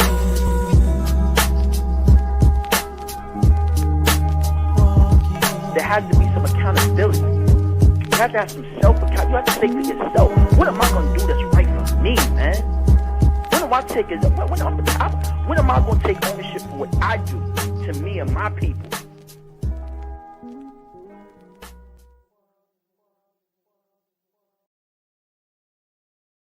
There has to be some accountability. You have to have some self-account. You have to say to yourself, what am I going to do that's right for me, man? When am I going to take ownership for what I do to me and my people?